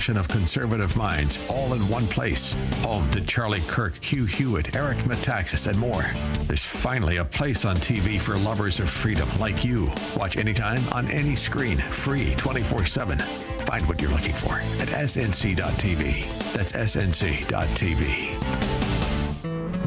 collection of conservative minds, all in one place. Home to Charlie Clerk, Hugh Hewitt, Eric Metaxas, and more. There's finally a place on TV for lovers of freedom like you. Watch anytime, on any screen, free 24/7. Find what you're looking for at snc.tv. That's snc.tv.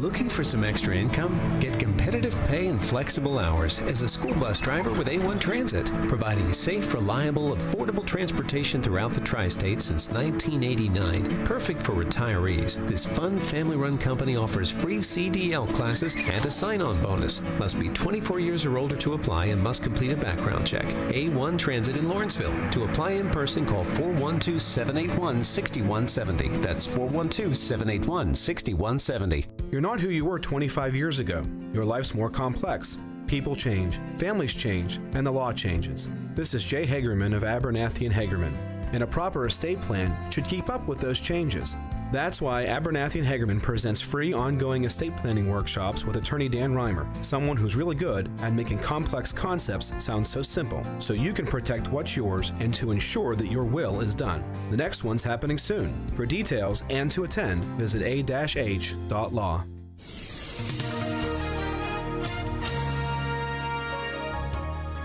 Looking for some extra income? Get competitive pay and flexible hours as a school bus driver with A1 Transit, providing safe, reliable, affordable transportation throughout the tri-state since 1989. Perfect for retirees, this fun family-run company offers free CDL classes and a sign-on bonus. Must be 24 years or older to apply and must complete a background check. A1 Transit in Lawrenceville. To apply in person, call 412-781-6170. That's 412-781-6170. You're not who you were 25 years ago. Your life's more complex. People change, families change, and the law changes. This is Jay Hagerman of Abernathy and Hagerman, and a proper estate plan should keep up with those changes. That's why Abernathy and Hagerman presents free ongoing estate planning workshops with attorney Dan Reimer, someone who's really good at making complex concepts sound so simple, so you can protect what's yours and to ensure that your will is done. The next one's happening soon. For details and to attend, visit a-h.law.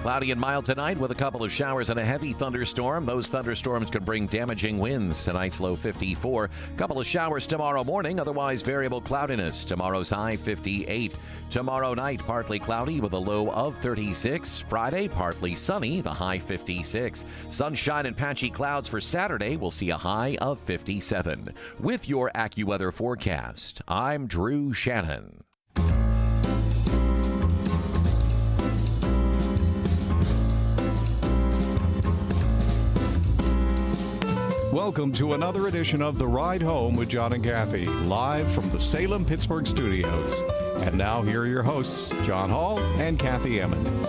Cloudy and mild tonight with a couple of showers and a heavy thunderstorm. Those thunderstorms could bring damaging winds. Tonight's low 54. Couple of showers tomorrow morning, otherwise variable cloudiness. Tomorrow's high 58. Tomorrow night, partly cloudy with a low of 36. Friday, partly sunny, the high 56. Sunshine and patchy clouds for Saturday. We'll see a high of 57. With your AccuWeather forecast, I'm Drew Shannon. Welcome to another edition of The Ride Home with John and Kathy, live from the Salem-Pittsburgh studios. And now here are your hosts, John Hall and Kathy Emmons.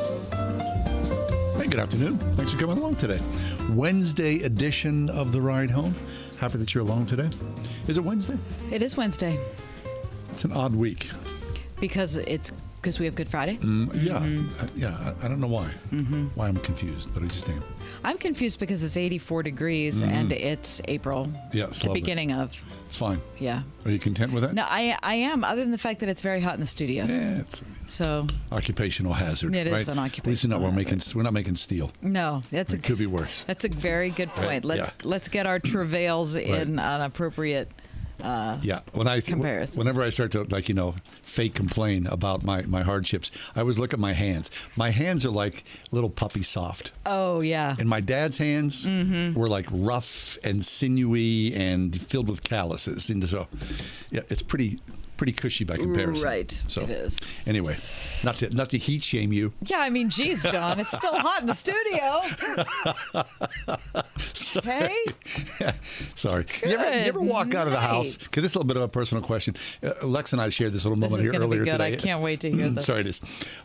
Hey, good afternoon. Thanks for coming along today. Wednesday edition of The Ride Home. Happy that you're along today. Is it Wednesday? It is Wednesday. It's an odd week. Because we have Good Friday? Yeah. I don't know why. Why I'm confused, but I just am. I'm confused because it's 84 degrees and it's April. Yeah, it's the lovely. Beginning of. It's fine. Yeah. Are you content with that? No, I am, other than the fact that it's very hot in the studio. Yeah, it's so occupational hazard. It right? is an occupational At least we're not making steel. No, It could be worse. That's a very good point. Right, Let's get our travails in an appropriate comparison. Whenever I start to fake complain about my hardships, I always look at my hands. My hands are like little puppy soft. Oh yeah. And my dad's hands were like rough and sinewy and filled with calluses. And so, yeah, it's pretty cushy by comparison. Right. So, it is. Anyway, not to heat shame you. Yeah, I mean, geez, John, it's still hot in the studio. Okay. Sorry. You ever walk out of the house? Okay, this is a little bit of a personal question. Lex and I shared this little moment here earlier today. I can't wait to hear this. Sorry, it is.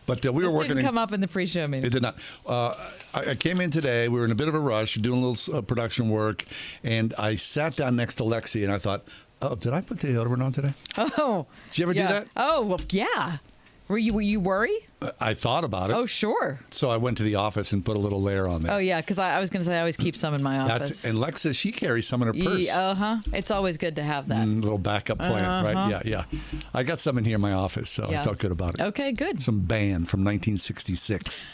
But we were working. Didn't come up in the pre-show meeting. It did not. I came in today. We were in a bit of a rush, doing a little production work, and I sat down next to Lexi, and I thought, oh, did I put the deodorant on today? Oh. Did you ever do that? Oh, well, yeah. Were you worried? I thought about it. Oh, sure. So I went to the office and put a little layer on there. Oh, yeah, because I was going to say I always keep some in my office. And Lex says she carries some in her purse. It's always good to have that. Little backup plan, right? Yeah. I got some in here in my office, so I felt good about it. Okay, good. Some band from 1966.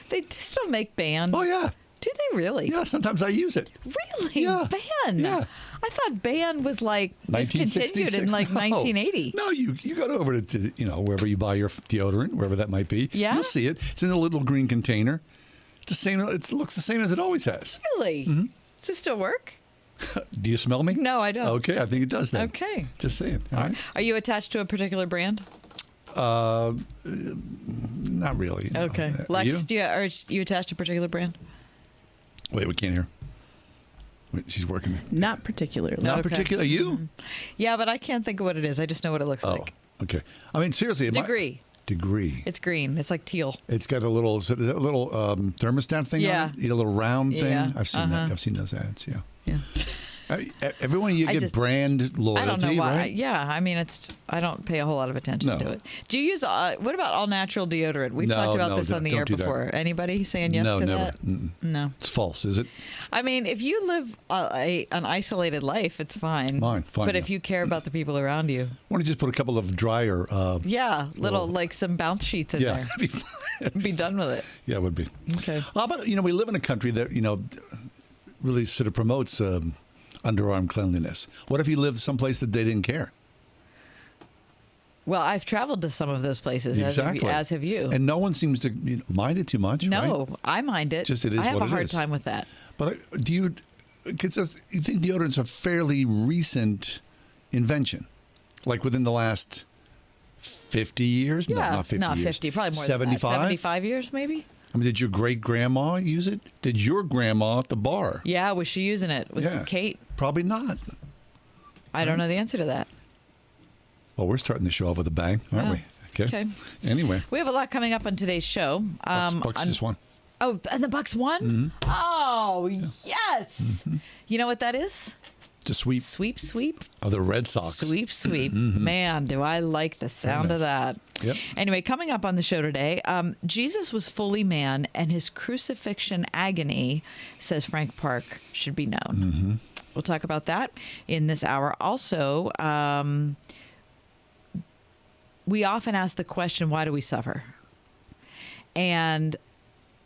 They still make band. Oh, yeah. Do they really? Yeah, sometimes I use it. Really? Yeah. Band? Yeah. I thought band was discontinued in 1980. No, you go over to wherever you buy your deodorant, wherever that might be. Yeah. You'll see it. It's in a little green container. It's the same. It looks the same as it always has. Really? Does it still work? Do you smell me? No, I don't. Okay, I think it does then. Okay. Just saying. All right. Are you attached to a particular brand? Not really. No. Okay. Lex, are you attached to a particular brand? Wait, we can't hear. Wait, she's working. Not particularly. Not particularly. You? Yeah, but I can't think of what it is. I just know what it looks like. Okay. I mean, seriously. Degree. It's green. It's like teal. It's got a little thermostat thing on it? A little round thing? Yeah. I've seen that. I've seen those ads, yeah. Everyone you get brand loyalty, I don't know why. right? Yeah, I mean, I don't pay a whole lot of attention to it. Do you use, what about all natural deodorant? We've talked about this on the air before. Anybody saying yes to never. that? No. It's false, is it? I mean, if you live an isolated life, it's fine. Fine. But if you care about the people around you. Why don't you just put a couple of dryer... like some bounce sheets in there. Be done with it. Yeah, it would be. Okay. But, we live in a country that, really sort of promotes underarm cleanliness. What if you lived someplace that they didn't care? Well, I've traveled to some of those places, exactly. as have you. And no one seems to mind it too much, No, right? I mind it. Just it is I have what a it hard is. time with that. But you think deodorant's a fairly recent invention? Like within the last 50 years? Yeah, No, not 50 years. 50, probably more 75? than that. 75 years, maybe? I mean, did your great-grandma use it? Did your grandma at the bar? Yeah, was she using it? Was Kate? Probably not. I don't know the answer to that. Well, we're starting the show off with a bang, aren't we? Okay. Anyway. We have a lot coming up on today's show. Bucks just won. Oh, and the Bucks won? Mm-hmm. Oh, yes. Mm-hmm. You know what that is? To sweep. Sweep. Oh, the Red Sox. Sweep. Mm-hmm. Man, do I like the sound of that. Yep. Anyway, coming up on the show today, Jesus was fully man, and his crucifixion agony, says Frank Park, should be known. Mm-hmm. We'll talk about that in this hour. Also, we often ask the question, why do we suffer? And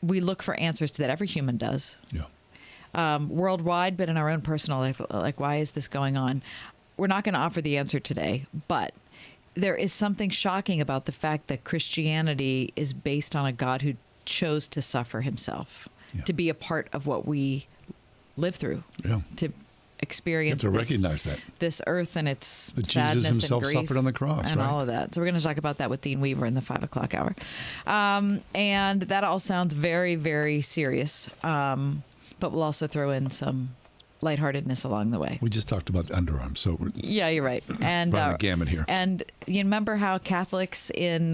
we look for answers to that. Every human does. Yeah. Worldwide, but in our own personal life, like, why is this going on? We're not going to offer the answer today, but there is something shocking about the fact that Christianity is based on a God who chose to suffer himself, to be a part of what we live through, to experience you have to recognize that. This earth and its that sadness Jesus himself and grief suffered on the cross, and right? all of that. So we're going to talk about that with Dean Weaver in the 5 o'clock hour. And that all sounds very, very serious. But we'll also throw in some lightheartedness along the way. We just talked about the underarm, so we're you're right. And running the gamut here. And you remember how Catholics in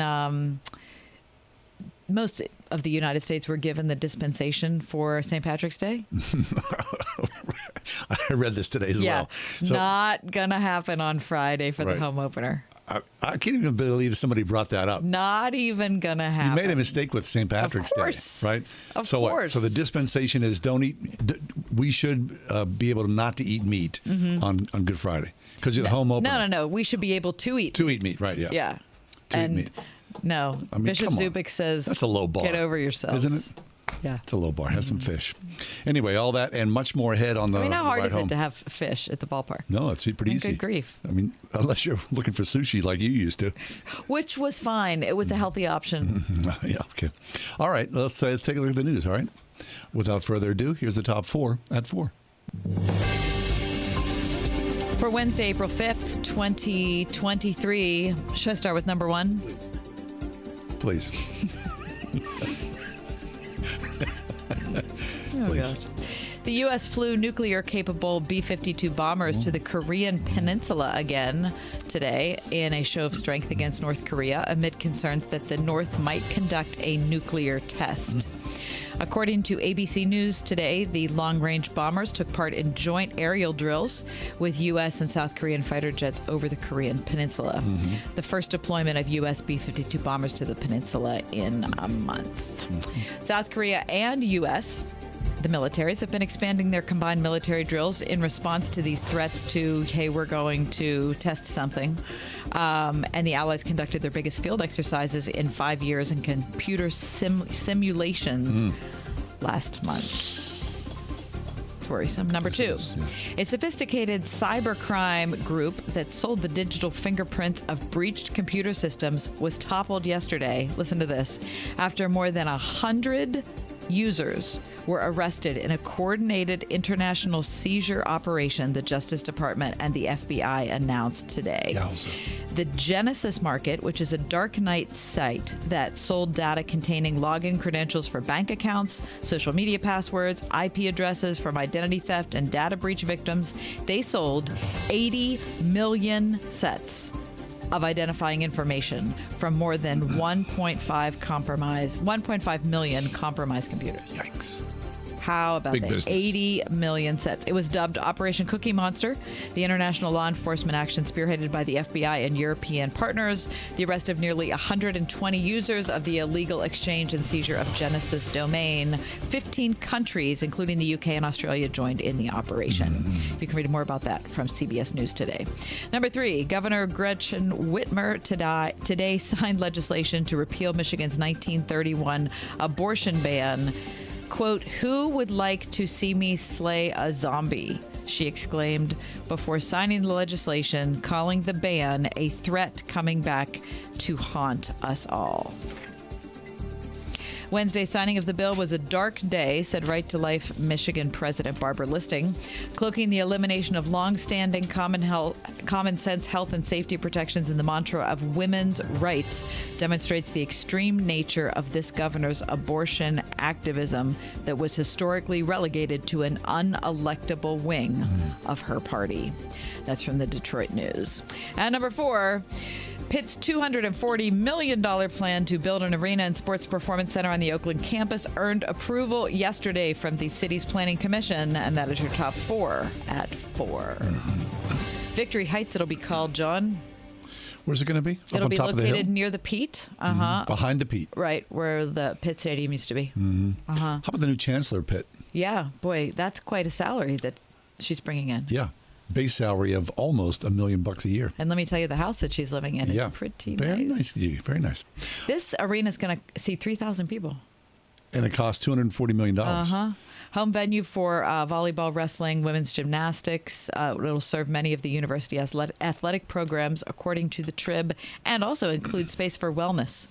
most of the United States were given the dispensation for St. Patrick's Day? I read this today as well. So, not going to happen on Friday for the home opener. I can't even believe somebody brought that up. Not even going to happen. You made a mistake with St. Patrick's Day, right? Of so course. What? So the dispensation is don't eat. We should be able not to eat meat on Good Friday because you're the home opener. No. We should be able to eat. To eat meat, right? Yeah. Yeah. To eat meat. No, I mean, Bishop Zubik says that's a low bar. Get over yourselves, isn't it? Yeah, it's a low bar. Have some fish. Anyway, all that and much more ahead on the. I mean, how hard ride is home. it to have fish at the ballpark? No, it's pretty easy. Good grief! I mean, unless you're looking for sushi like you used to, which was fine. It was a healthy option. Yeah. Okay. All right. Let's take a look at the news. All right. Without further ado, here's the top 4 at 4. For Wednesday, April 5th, 2023, should I start with number 1? Please. Gosh. The U.S. flew nuclear-capable B-52 bombers to the Korean Peninsula again today in a show of strength against North Korea amid concerns that the North might conduct a nuclear test. According to ABC News today, the long-range bombers took part in joint aerial drills with U.S. and South Korean fighter jets over the Korean Peninsula. The first deployment of U.S. B-52 bombers to the peninsula in a month. South Korea and U.S., the militaries, have been expanding their combined military drills in response to these threats to, hey, we're going to test something. And the Allies conducted their biggest field exercises in 5 years in computer simulations last month. It's worrisome. Number 2, a sophisticated cybercrime group that sold the digital fingerprints of breached computer systems was toppled yesterday. Listen to this. After more than 100 users were arrested in a coordinated international seizure operation, the Justice Department and the FBI announced today. Yowza. The Genesis Market, which is a darknet site that sold data containing login credentials for bank accounts, social media passwords, IP addresses from identity theft and data breach victims, they sold 80 million sets of identifying information from more than 1.5 million compromised computers. Yikes. How about Big that? business. 80 million sets. It was dubbed Operation Cookie Monster, the international law enforcement action spearheaded by the FBI and European partners. The arrest of nearly 120 users of the illegal exchange and seizure of Genesis domain. 15 countries, including the UK and Australia, joined in the operation. You can read more about that from CBS News today. Number 3, Governor Gretchen Whitmer today signed legislation to repeal Michigan's 1931 abortion ban. Quote, "Who would like to see me slay a zombie?" she exclaimed before signing the legislation, calling the ban a threat coming back to haunt us all. Wednesday's signing of the bill was a dark day, said Right to Life Michigan President Barbara Listing, cloaking the elimination of long-standing common sense health and safety protections in the mantra of women's rights demonstrates the extreme nature of this governor's abortion activism that was historically relegated to an unelectable wing of her party. That's from the Detroit News. And number 4, Pitt's $240 million plan to build an arena and sports performance center on the Oakland campus earned approval yesterday from the city's planning commission, and that is your top 4 at 4. Victory Heights, it'll be called, John. Where's it going to be? It'll be located near the Pete. Behind the Pete. Right, where the Pitt Stadium used to be. How about the new Chancellor Pitt? Yeah, boy, that's quite a salary that she's bringing in. Yeah. Base salary of almost $1 million a year. And let me tell you, the house that she's living in is pretty Very nice. Very nice. This arena is going to seat 3,000 people. And it costs $240 million. Home venue for volleyball, wrestling, women's gymnastics. It'll serve many of the university athletic programs, according to the Trib, and also include space for wellness.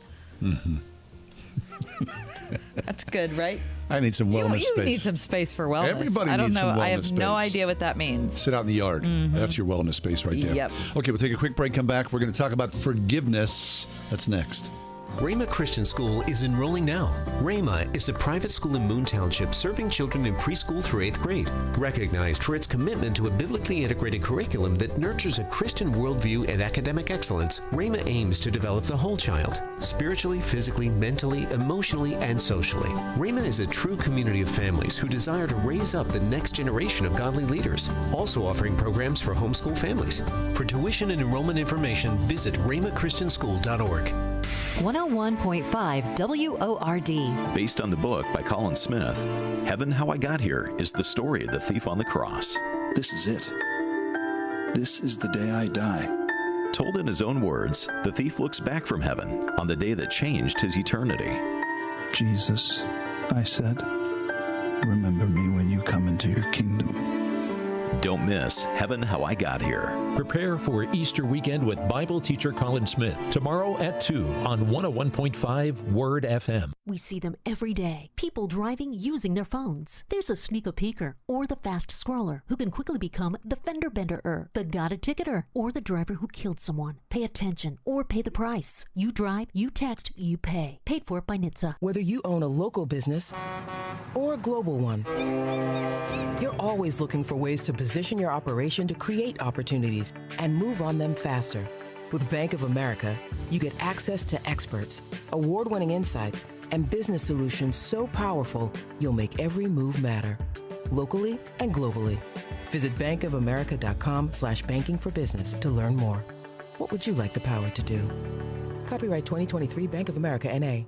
That's good, right? I need some wellness space. You need some space for wellness. Everybody I don't needs know. some wellness I have no space. idea what that means. Sit out in the yard. That's your wellness space right there. Yep. Okay, we'll take a quick break, come back. We're going to talk about forgiveness. That's next. Rhema Christian School is enrolling now. Rhema is a private school in Moon Township serving children in preschool through 8th grade. Recognized for its commitment to a biblically integrated curriculum that nurtures a Christian worldview and academic excellence, Rhema aims to develop the whole child, spiritually, physically, mentally, emotionally, and socially. Rhema is a true community of families who desire to raise up the next generation of godly leaders, also offering programs for homeschool families. For tuition and enrollment information, visit rhemachristianschool.org. 101.5 WORD. Based on the book by Colin Smith, Heaven, How I Got Here is the story of the thief on the cross. This is it. This is the day I die. Told in his own words, the thief looks back from heaven on the day that changed his eternity. Jesus, I said, remember me when you come into your kingdom. Don't miss Heaven, How I Got Here. Prepare for Easter weekend with Bible teacher Colin Smith tomorrow at 2 on 101.5 Word FM. We see them every day. People driving using their phones. There's a sneak-a-peeker or the fast scroller who can quickly become the fender bender-er, the got-a-ticketer, or the driver who killed someone. Pay attention or pay the price. You drive, you text, you pay. Paid for by NHTSA. Whether you own a local business or a global one, you're always looking for ways to position your operation to create opportunities and move on them faster. With Bank of America, you get access to experts, award-winning insights, and business solutions so powerful, you'll make every move matter, locally and globally. Visit bankofamerica.com/banking for business to learn more. What would you like the power to do? Copyright 2023 Bank of America, N.A.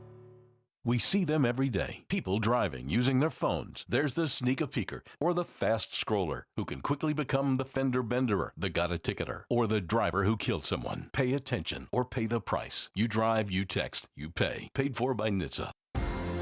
We see them every day. People driving, using their phones. There's the sneak-a-peeker or the fast scroller who can quickly become the fender benderer, the got-a-ticketer, or the driver who killed someone. Pay attention or pay the price. You drive, you text, you pay. Paid for by NHTSA.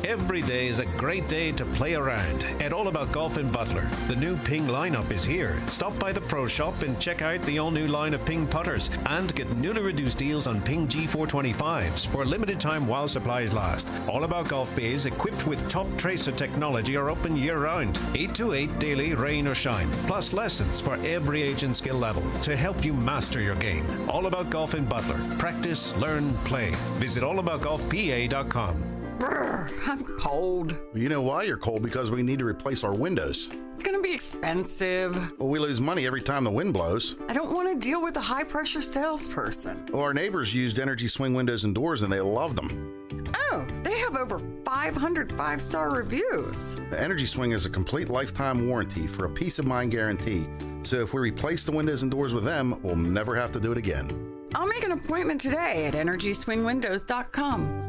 Every day is a great day to play around at All About Golf in Butler. The new Ping lineup is here. Stop by the Pro Shop and check out the all-new line of Ping putters and get newly reduced deals on Ping G425s for a limited time while supplies last. All About Golf bays equipped with top tracer technology are open year-round. 8 to 8 daily, rain or shine. Plus lessons for every age and skill level to help you master your game. All About Golf in Butler. Practice, learn, play. Visit allaboutgolfpa.com. Brr, I'm cold. Well, you know why you're cold? Because we need to replace our windows. It's going to be expensive. Well, we lose money every time the wind blows. I don't want to deal with a high-pressure salesperson. Well, our neighbors used Energy Swing windows and doors, and they loved them. Oh, they have over 500 5-star reviews. The Energy Swing is a complete lifetime warranty for a peace of mind guarantee. So if we replace the windows and doors with them, we'll never have to do it again. I'll make an appointment today at EnergySwingWindows.com.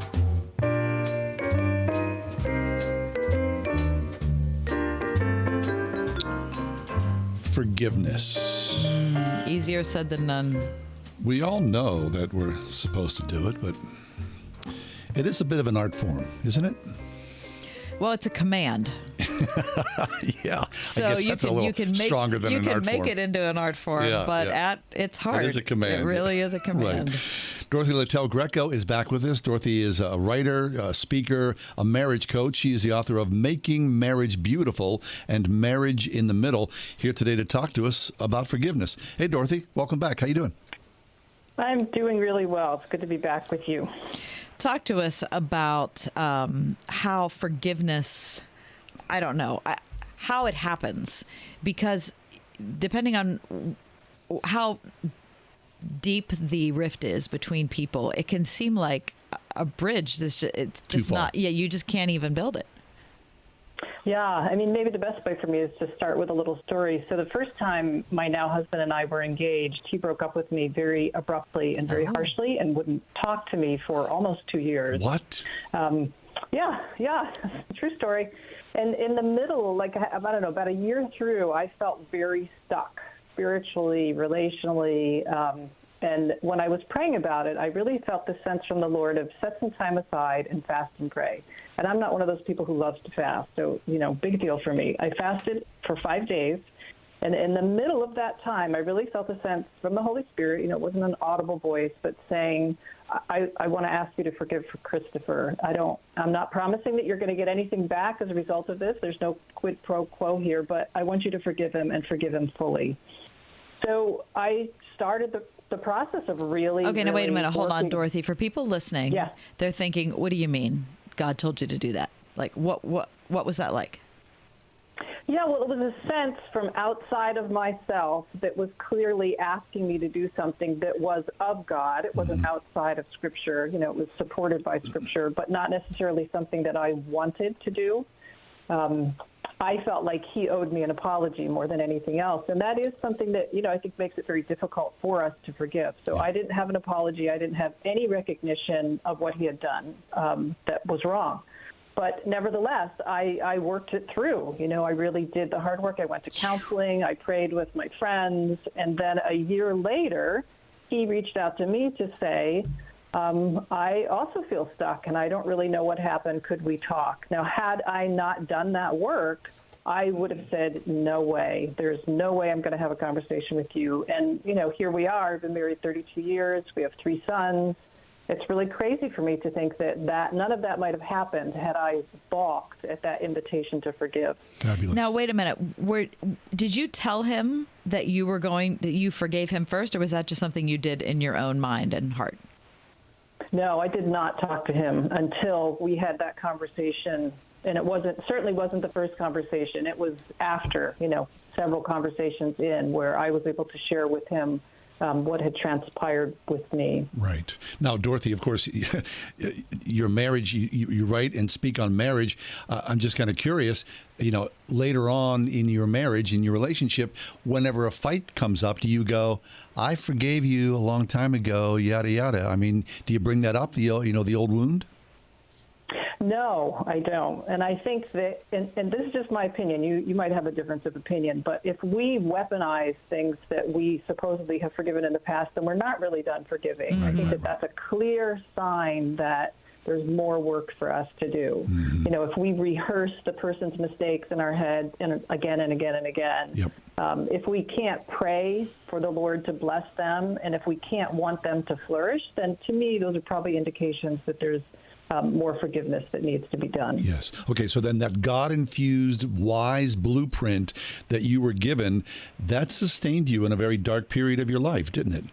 Forgiveness. Easier said than done. We all know that we're supposed to do it, but it is a bit of an art form, isn't it? Well, it's a command. Yeah, So I guess that's a little stronger than an art form. You can make it into an art form, Yeah, but yeah. it's hard. It is a command. It really is a command. Right. Dorothy Littell Greco is back with us. Dorothy is a writer, a speaker, a marriage coach. She is the author of Making Marriage Beautiful and Marriage in the Middle. Here today to talk to us about forgiveness. Hey, Dorothy, welcome back. How you doing? I'm doing really well. It's good to be back with you. Talk to us about how forgiveness, I don't know, how it happens. Because depending on how deep the rift is between people, it can seem like a bridge. It's just not, you just can't even build it. Yeah, I mean, maybe the best way for me is to start with a little story. So the first time my now husband and I were engaged, he broke up with me very abruptly and very harshly and wouldn't talk to me for almost 2 years. What? Yeah, true story. And in the middle, like, I don't know, about a year through, I felt very stuck spiritually, relationally. And when I was praying about it, I really felt the sense from the Lord of set some time aside and fast and pray. And I'm not one of those people who loves to fast. So, big deal for me. I fasted for 5 days. And in the middle of that time, I really felt a sense from the Holy Spirit, it wasn't an audible voice, but saying, I want to ask you to forgive for Christopher. I'm not promising that you're going to get anything back as a result of this. There's no quid pro quo here, but I want you to forgive him and forgive him fully. So I started the process of really. Okay, now wait a minute. Hold on, Dorothy. For people listening, they're thinking, what do you mean God told you to do that? Like, what was that like? Yeah, well, it was a sense from outside of myself that was clearly asking me to do something that was of God. It wasn't outside of Scripture. It was supported by Scripture, but not necessarily something that I wanted to do. I felt like he owed me an apology more than anything else. And that is something that, I think makes it very difficult for us to forgive. So I didn't have an apology. I didn't have any recognition of what he had done that was wrong. But nevertheless, I worked it through. I really did the hard work. I went to counseling. I prayed with my friends. And then a year later, he reached out to me to say, I also feel stuck, and I don't really know what happened. Could we talk? Now, had I not done that work, I would have said, no way. There's no way I'm going to have a conversation with you. And, here we are. I've been married 32 years. We have 3 sons. It's really crazy for me to think that none of that might have happened had I balked at that invitation to forgive. Fabulous. Now, wait a minute. Did you tell him that you forgave him first, or was that just something you did in your own mind and heart? No, I did not talk to him until we had that conversation, and it certainly wasn't the first conversation. It was after, several conversations in where I was able to share with him what had transpired with me. Right. Now, Dorothy, of course, your marriage, you write and speak on marriage. I'm just kind of curious, later on in your marriage, in your relationship, whenever a fight comes up, do you go, I forgave you a long time ago, yada, yada? I mean, do you bring that up, the old wound? No, I don't. And I think that, and this is just my opinion, you might have a difference of opinion, but if we weaponize things that we supposedly have forgiven in the past, then we're not really done forgiving. Mm-hmm. I think that that's a clear sign that there's more work for us to do. Mm-hmm. If we rehearse the person's mistakes in our head and again and again and again, yep. If we can't pray for the Lord to bless them, and if we can't want them to flourish, then to me, those are probably indications that there's more forgiveness that needs to be done. Yes. Okay, so then that God-infused, wise blueprint that you were given, that sustained you in a very dark period of your life, didn't it?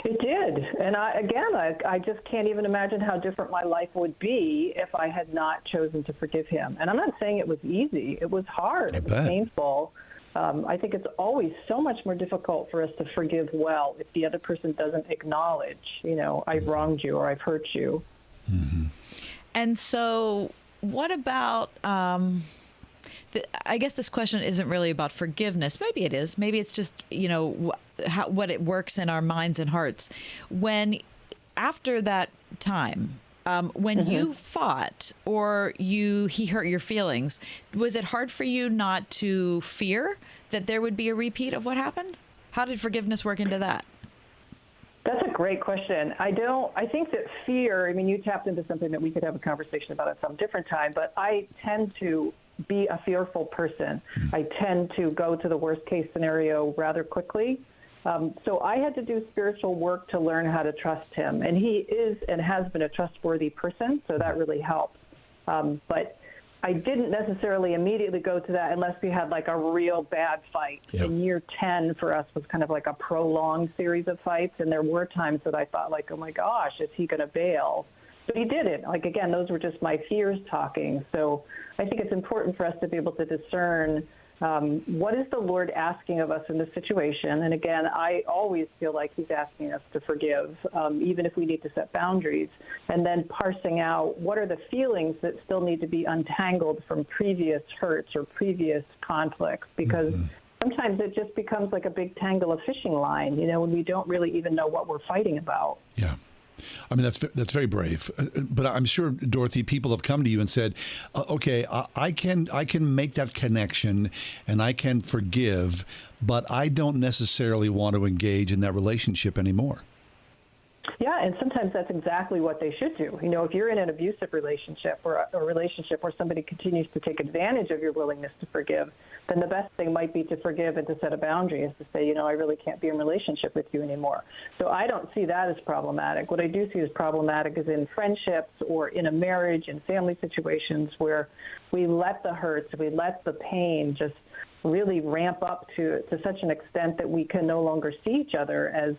It did. And I just can't even imagine how different my life would be if I had not chosen to forgive him. And I'm not saying it was easy. It was hard. It was painful. I think it's always so much more difficult for us to forgive well if the other person doesn't acknowledge, I've wronged you or I've hurt you. Mm-hmm. And so what about, I guess this question isn't really about forgiveness. Maybe it is. Maybe it's just, what it works in our minds and hearts. When, after that time, when you fought or he hurt your feelings, was it hard for you not to fear that there would be a repeat of what happened? How did forgiveness work into that? That's a great question. I think that fear, you tapped into something that we could have a conversation about at some different time, but I tend to be a fearful person. I tend to go to the worst case scenario rather quickly. So I had to do spiritual work to learn how to trust him. And he is and has been a trustworthy person, so that really helps. But I didn't necessarily immediately go to that unless we had like a real bad fight. Yep. And year 10 for us was kind of like a prolonged series of fights. And there were times that I thought like, oh my gosh, is he going to bail? But he didn't. Like, again, those were just my fears talking. So I think it's important for us to be able to discern what is the Lord asking of us in this situation? And again, I always feel like he's asking us to forgive, even if we need to set boundaries, and then parsing out what are the feelings that still need to be untangled from previous hurts or previous conflicts, because sometimes it just becomes like a big tangle of fishing line, when we don't really even know what we're fighting about. Yeah. That's very brave, but I'm sure, Dorothy, people have come to you and said, "Okay, I can make that connection, and I can forgive, but I don't necessarily want to engage in that relationship anymore." Yeah, and sometimes that's exactly what they should do. If you're in an abusive relationship or a relationship where somebody continues to take advantage of your willingness to forgive, then the best thing might be to forgive and to set a boundary, is to say, I really can't be in a relationship with you anymore. So I don't see that as problematic. What I do see as problematic is in friendships or in a marriage, in family situations where we let the hurts, we let the pain just really ramp up to such an extent that we can no longer see each other as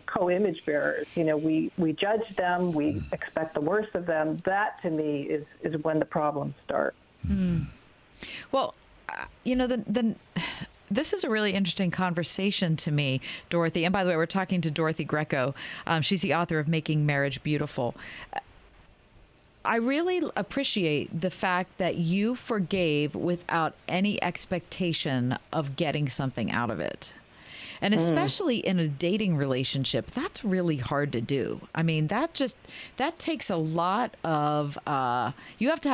co-image bearers. We judge them, we expect the worst of them. That, to me, is when the problems start. Well, this is a really interesting conversation to me, Dorothy. And by the way, we're talking to Dorothy Greco. She's the author of Making Marriage Beautiful. I really appreciate the fact that you forgave without any expectation of getting something out of it. And especially in a dating relationship, that's really hard to do. That takes a lot of, you had to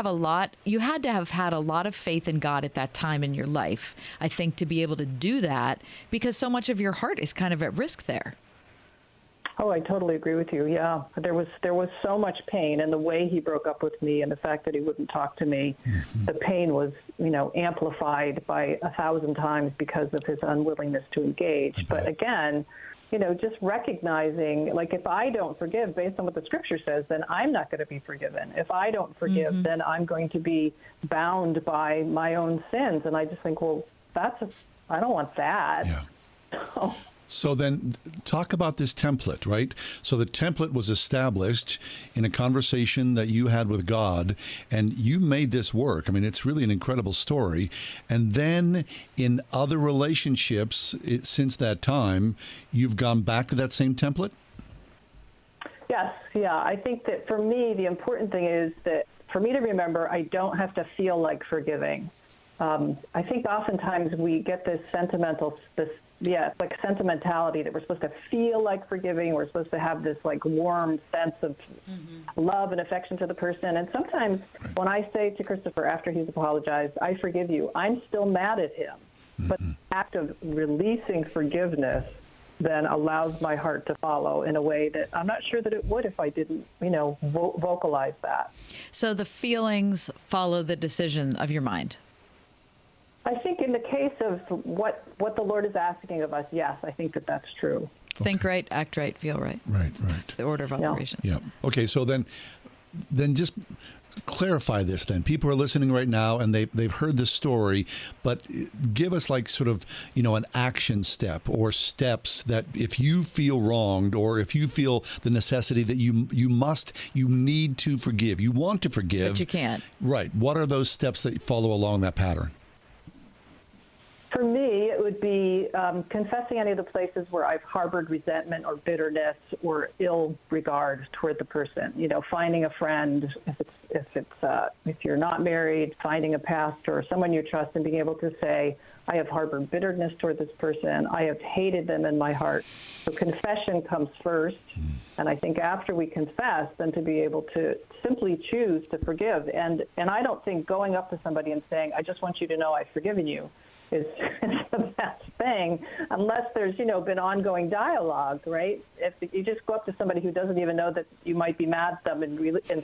have had a lot of faith in God at that time in your life, I think, to be able to do that, because so much of your heart is kind of at risk there. Oh, I totally agree with you. Yeah, there was so much pain, and the way he broke up with me, and the fact that he wouldn't talk to me, the pain was, amplified by 1,000 times because of his unwillingness to engage. But again, just recognizing, like, if I don't forgive based on what the Scripture says, then I'm not going to be forgiven. If I don't forgive, then I'm going to be bound by my own sins. And I just think, well, I don't want that. Yeah. So then talk about this template, right? So the template was established in a conversation that you had with God, and you made this work. It's really an incredible story. And then in other relationships since that time, you've gone back to that same template? Yes, yeah. I think that for me, the important thing is that for me to remember, I don't have to feel like forgiving. I think oftentimes we get this it's like sentimentality that we're supposed to feel like forgiving. We're supposed to have this like warm sense of love and affection to the person. And sometimes when I say to Christopher after he's apologized, I forgive you, I'm still mad at him. But the act of releasing forgiveness then allows my heart to follow in a way that I'm not sure that it would if I didn't, vocalize that. So the feelings follow the decision of your mind. I think in the case of what the Lord is asking of us, yes, I think that's true. Think right, act right, feel right. Right. That's the order of operation. Yeah. Okay, so then just clarify this then. People are listening right now and they've heard this story, but give us like sort of, an action step or steps that if you feel wronged or if you feel the necessity that you need to forgive, you want to forgive. But you can't. Right. What are those steps that follow along that pattern? For me, it would be confessing any of the places where I've harbored resentment or bitterness or ill regard toward the person. Finding a friend, if you're not married, finding a pastor or someone you trust and being able to say, I have harbored bitterness toward this person. I have hated them in my heart. So confession comes first. And I think after we confess, then to be able to simply choose to forgive. And I don't think going up to somebody and saying, I just want you to know I've forgiven you is the best thing, unless there's, been ongoing dialogue, right? If you just go up to somebody who doesn't even know that you might be mad at them and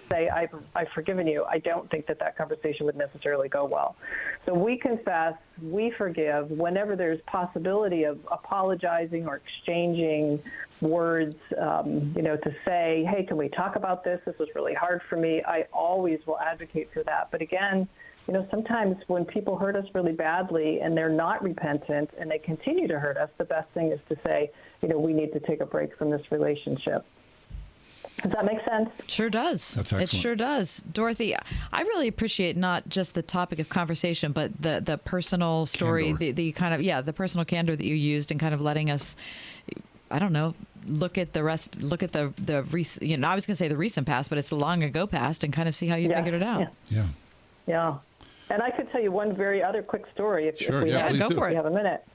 say, I've forgiven you, I don't think that conversation would necessarily go well. So we confess, we forgive whenever there's possibility of apologizing or exchanging words, to say, hey, can we talk about this? This was really hard for me. I always will advocate for that. But again, sometimes when people hurt us really badly and they're not repentant and they continue to hurt us, the best thing is to say, we need to take a break from this relationship. Does that make sense? Sure does. That's excellent. It sure does. Dorothy, I really appreciate not just the topic of conversation, but the personal story, the kind of, the personal candor that you used and kind of letting us, I don't know, look at the recent, I was going to say the recent past, but it's the long ago past and kind of see how you figured it out. Yeah. And I could tell you one very other quick story if we have a minute.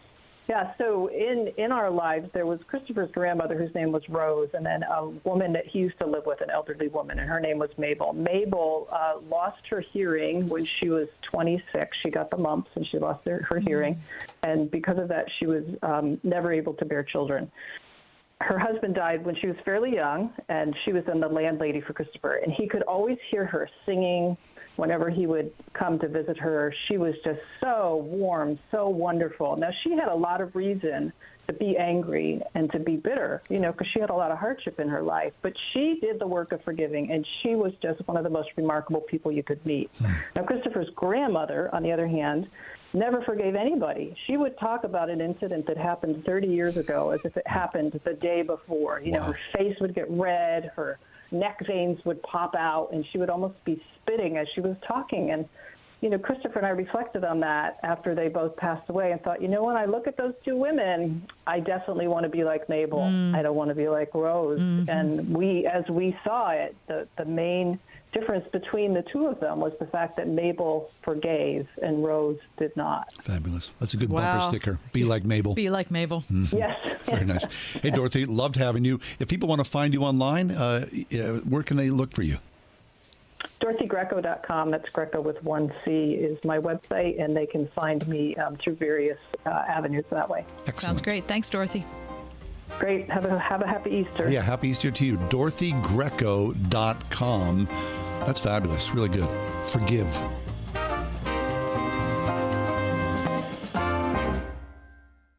Yeah, so in our lives, there was Christopher's grandmother, whose name was Rose, and then a woman that he used to live with, an elderly woman, and her name was Mabel. Mabel lost her hearing when she was 26. She got the mumps, and she lost her hearing. And because of that, she was never able to bear children. Her husband died when she was fairly young, and she was then the landlady for Christopher. And he could always hear her singing whenever he would come to visit her. She was just so warm, so wonderful. Now, she had a lot of reason to be angry and to be bitter, because she had a lot of hardship in her life. But she did the work of forgiving, and she was just one of the most remarkable people you could meet. Now, Christopher's grandmother, on the other hand, never forgave anybody. She would talk about an incident that happened 30 years ago as if it happened the day before. Her face would get red, her neck veins would pop out, and she would almost be spitting as she was talking. And, Christopher and I reflected on that after they both passed away and thought, when I look at those two women, I definitely want to be like Mabel. I don't want to be like Rose. And as we saw it, the main difference between the two of them was the fact that Mabel forgave and Rose did not. Fabulous. That's a good bumper sticker. Be like Mabel. Be like Mabel. Yes. Very nice. Hey, Dorothy, loved having you. If people want to find you online, where can they look for you? DorothyGreco.com, that's Greco with one C, is my website, and they can find me through various avenues that way. Excellent. Sounds great. Thanks, Dorothy. Great. Have a happy Easter. Yeah, happy Easter to you. DorothyGreco.com. That's fabulous. Really good. Forgive.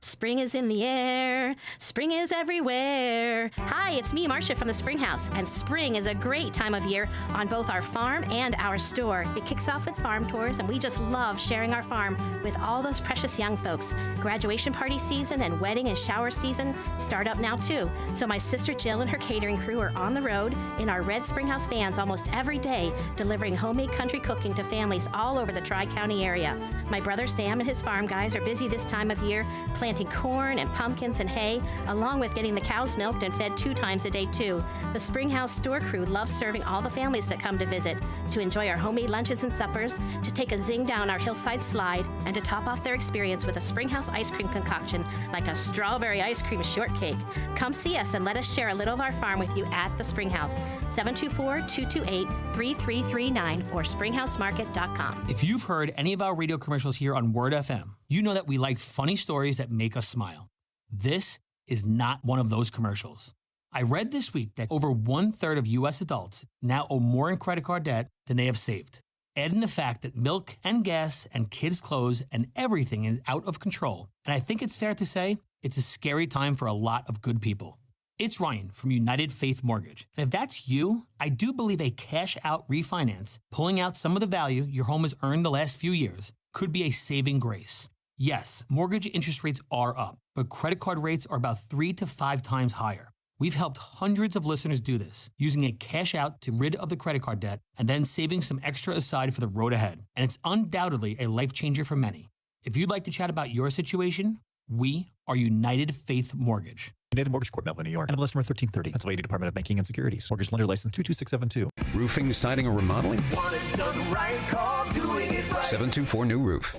Spring is in the air. Spring is everywhere. Hi, it's me, Marcia from the Spring House, and spring is a great time of year on both our farm and our store. It kicks off with farm tours, and we just love sharing our farm with all those precious young folks. Graduation party season and wedding and shower season start up now, too. So my sister Jill and her catering crew are on the road in our red Spring House vans almost every day, delivering homemade country cooking to families all over the Tri-County area. My brother Sam and his farm guys are busy this time of year planting corn and pumpkins and hay, along with getting the cows milked and fed 2 times a day, too. The Spring House store crew loves serving all the families that come to visit, to enjoy our homemade lunches and suppers, to take a zing down our hillside slide, and to top off their experience with a Spring House ice cream concoction, like a strawberry ice cream shortcake. Come see us and let us share a little of our farm with you at the Spring House. 724-228-3339 or springhousemarket.com. If you've heard any of our radio commercials here on Word FM, you know that we like funny stories that make us smile. This is not one of those commercials. I read this week that over 1/3 of U.S. adults now owe more in credit card debt than they have saved. Add in the fact that milk and gas and kids' clothes and everything is out of control. And I think it's fair to say it's a scary time for a lot of good people. It's Ryan from United Faith Mortgage. And if that's you, I do believe a cash-out refinance, pulling out some of the value your home has earned the last few years, could be a saving grace. Yes, mortgage interest rates are up, but credit card rates are about 3 to 5 times higher. We've helped hundreds of listeners do this, using a cash out to rid of the credit card debt and then saving some extra aside for the road ahead. And it's undoubtedly a life changer for many. If you'd like to chat about your situation, We are United Faith Mortgage. United Mortgage Corp, Melville, New York. NMLS number 1330. Pennsylvania Department of Banking and Securities. Mortgage lender license 22672. Roofing, siding, or remodeling? Want it done right, call doing it right. 724 New Roof.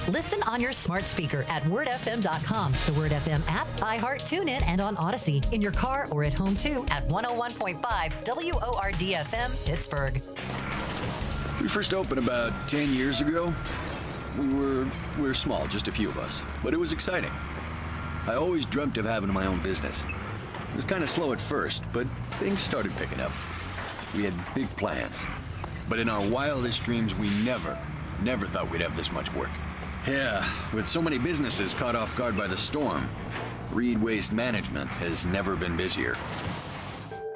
Listen on your smart speaker at wordfm.com, the Word FM app, iHeart, TuneIn, and on Odyssey. In your car or at home, too, at 101.5 WORD-FM, Pittsburgh. We first opened about 10 years ago. We were small, just a few of us, but it was exciting. I always dreamt of having my own business. It was kind of slow at first, but things started picking up. We had big plans. But in our wildest dreams, we never thought we'd have this much work. Yeah, with so many businesses caught off guard by the storm, Reed Waste Management has never been busier.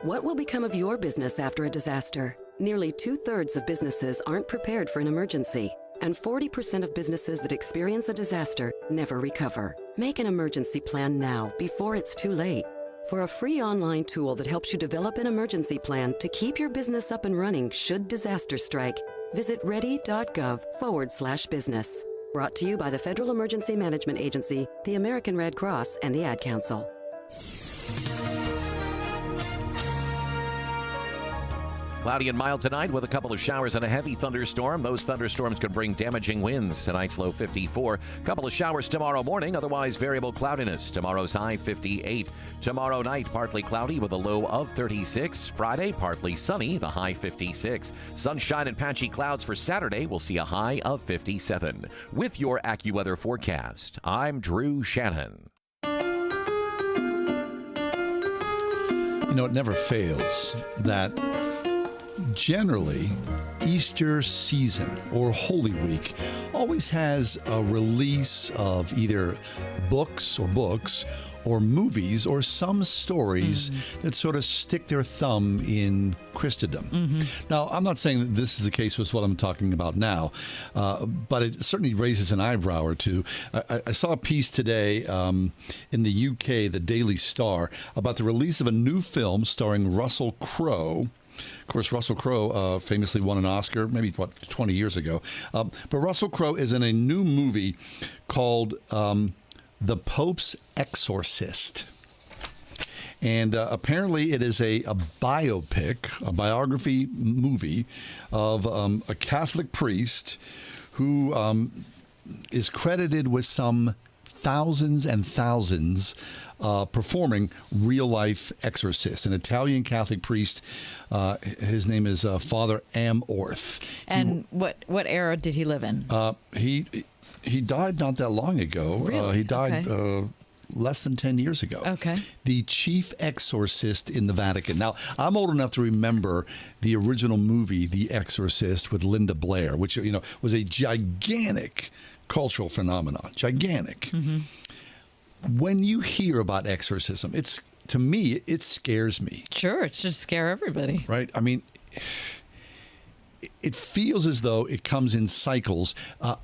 What will become of your business after a disaster? Nearly 2/3 of businesses aren't prepared for an emergency, and 40% of businesses that experience a disaster never recover. Make an emergency plan now, before it's too late. For a free online tool that helps you develop an emergency plan to keep your business up and running should disaster strike, visit ready.gov/business. Brought to you by the Federal Emergency Management Agency, the American Red Cross, and the Ad Council. Cloudy and mild tonight with a couple of showers and a heavy thunderstorm. Those thunderstorms could bring damaging winds. Tonight's low 54. Couple of showers tomorrow morning, otherwise variable cloudiness. Tomorrow's high 58. Tomorrow night, partly cloudy with a low of 36. Friday, partly sunny, the high 56. Sunshine and patchy clouds for Saturday. We'll see a high of 57. With your AccuWeather forecast, I'm Drew Shannon. You know, it never fails that generally, Easter season or Holy Week always has a release of either books or movies or some stories that sort of stick their thumb in Christendom. Now, I'm not saying that this is the case with what I'm talking about now, but it certainly raises an eyebrow or two. I saw a piece today in the UK, the Daily Star, about the release of a new film starring Russell Crowe. Of course, Russell Crowe famously won an Oscar, maybe, 20 years ago. But Russell Crowe is in a new movie called The Pope's Exorcist. And apparently it is a biopic, a biography movie of a Catholic priest who is credited with some thousands and thousands performing real-life exorcists. An Italian Catholic priest, his name is Father Amorth. And what era did he live in? He died not that long ago. Really? He died less than 10 years ago. Okay. The chief exorcist in the Vatican. Now, I'm old enough to remember the original movie, The Exorcist, with Linda Blair, which, you know, was a gigantic cultural phenomenon. Gigantic. When you hear about exorcism, to me, it scares me. Sure, it should scare everybody. Right? I mean, it feels as though it comes in cycles.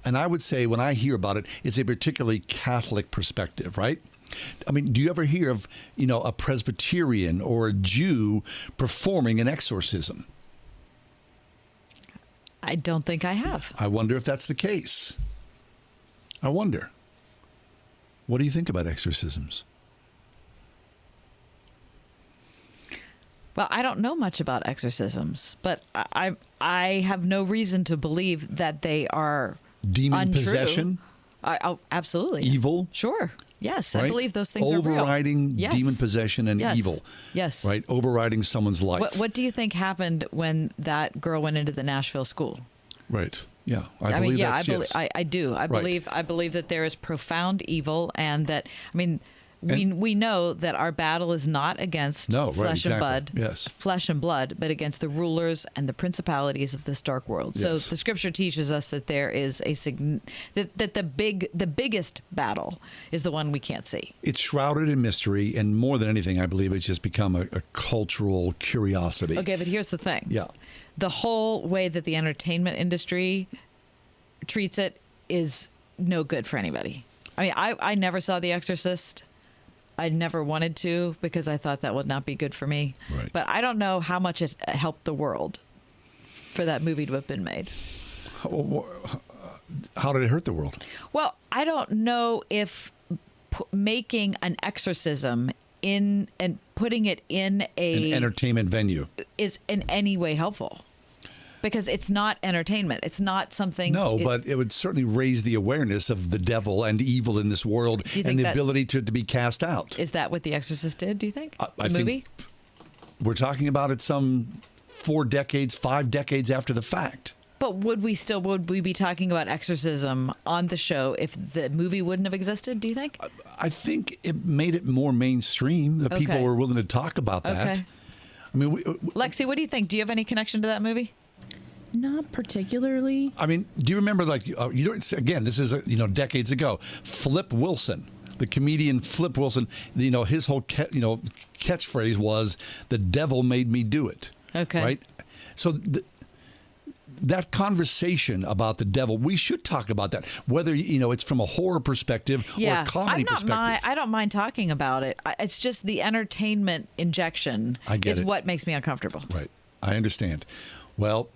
And I would say when I hear about it, it's a particularly Catholic perspective, right? I mean, do you ever hear of, you know, a Presbyterian or a Jew performing an exorcism? I don't think I have. I wonder if that's the case. I wonder. What do you think about exorcisms? Well, I don't know much about exorcisms, but I have no reason to believe that they are demon untrue. Possession. Absolutely. Evil. Sure. Yes, Right? I believe those things are real. Overriding Yes. demon possession and Yes. evil. Yes. Right? Overriding someone's life. What do you think happened when that girl went into the Nashville school? Right. Yeah. I believe mean, yeah, that's, yes. I do. I Right. believe that there is profound evil, and that, I mean, we know that our battle is not against flesh and blood, flesh and blood, but against the rulers and the principalities of this dark world. So Yes. the Scripture teaches us that there is that the biggest battle is the one we can't see. It's shrouded in mystery, and more than anything, I believe it's just become a cultural curiosity. Okay, but here's the thing. Yeah. The whole way that the entertainment industry treats it is no good for anybody. I mean, I never saw The Exorcist. I never wanted to because I thought that would not be good for me. Right. But I don't know how much it helped the world for that movie to have been made. How did it hurt the world? Well, I don't know if making an exorcism in and putting it in an entertainment venue is in any way helpful? Because it's not entertainment. It's not something. No, but it would certainly raise the awareness of the devil and evil in this world and the ability to be cast out. Is that what The Exorcist did, do you think? I think we're talking about it some 5 decades after the fact. But would we be talking about exorcism on the show if the movie wouldn't have existed, do you think? I think it made it more mainstream. The people were willing to talk about that. Okay. I mean, Lexi, what do you think? Do you have any connection to that movie? Not particularly. I mean, do you remember, like, again, this is, decades ago, Flip Wilson, the comedian Flip Wilson, his whole, catchphrase was, "The devil made me do it." Okay. Right? So that conversation about the devil, we should talk about that, whether, it's from a horror perspective or a comedy perspective. I don't mind talking about it. It's just the entertainment injection is what makes me uncomfortable. Right. I understand. Well,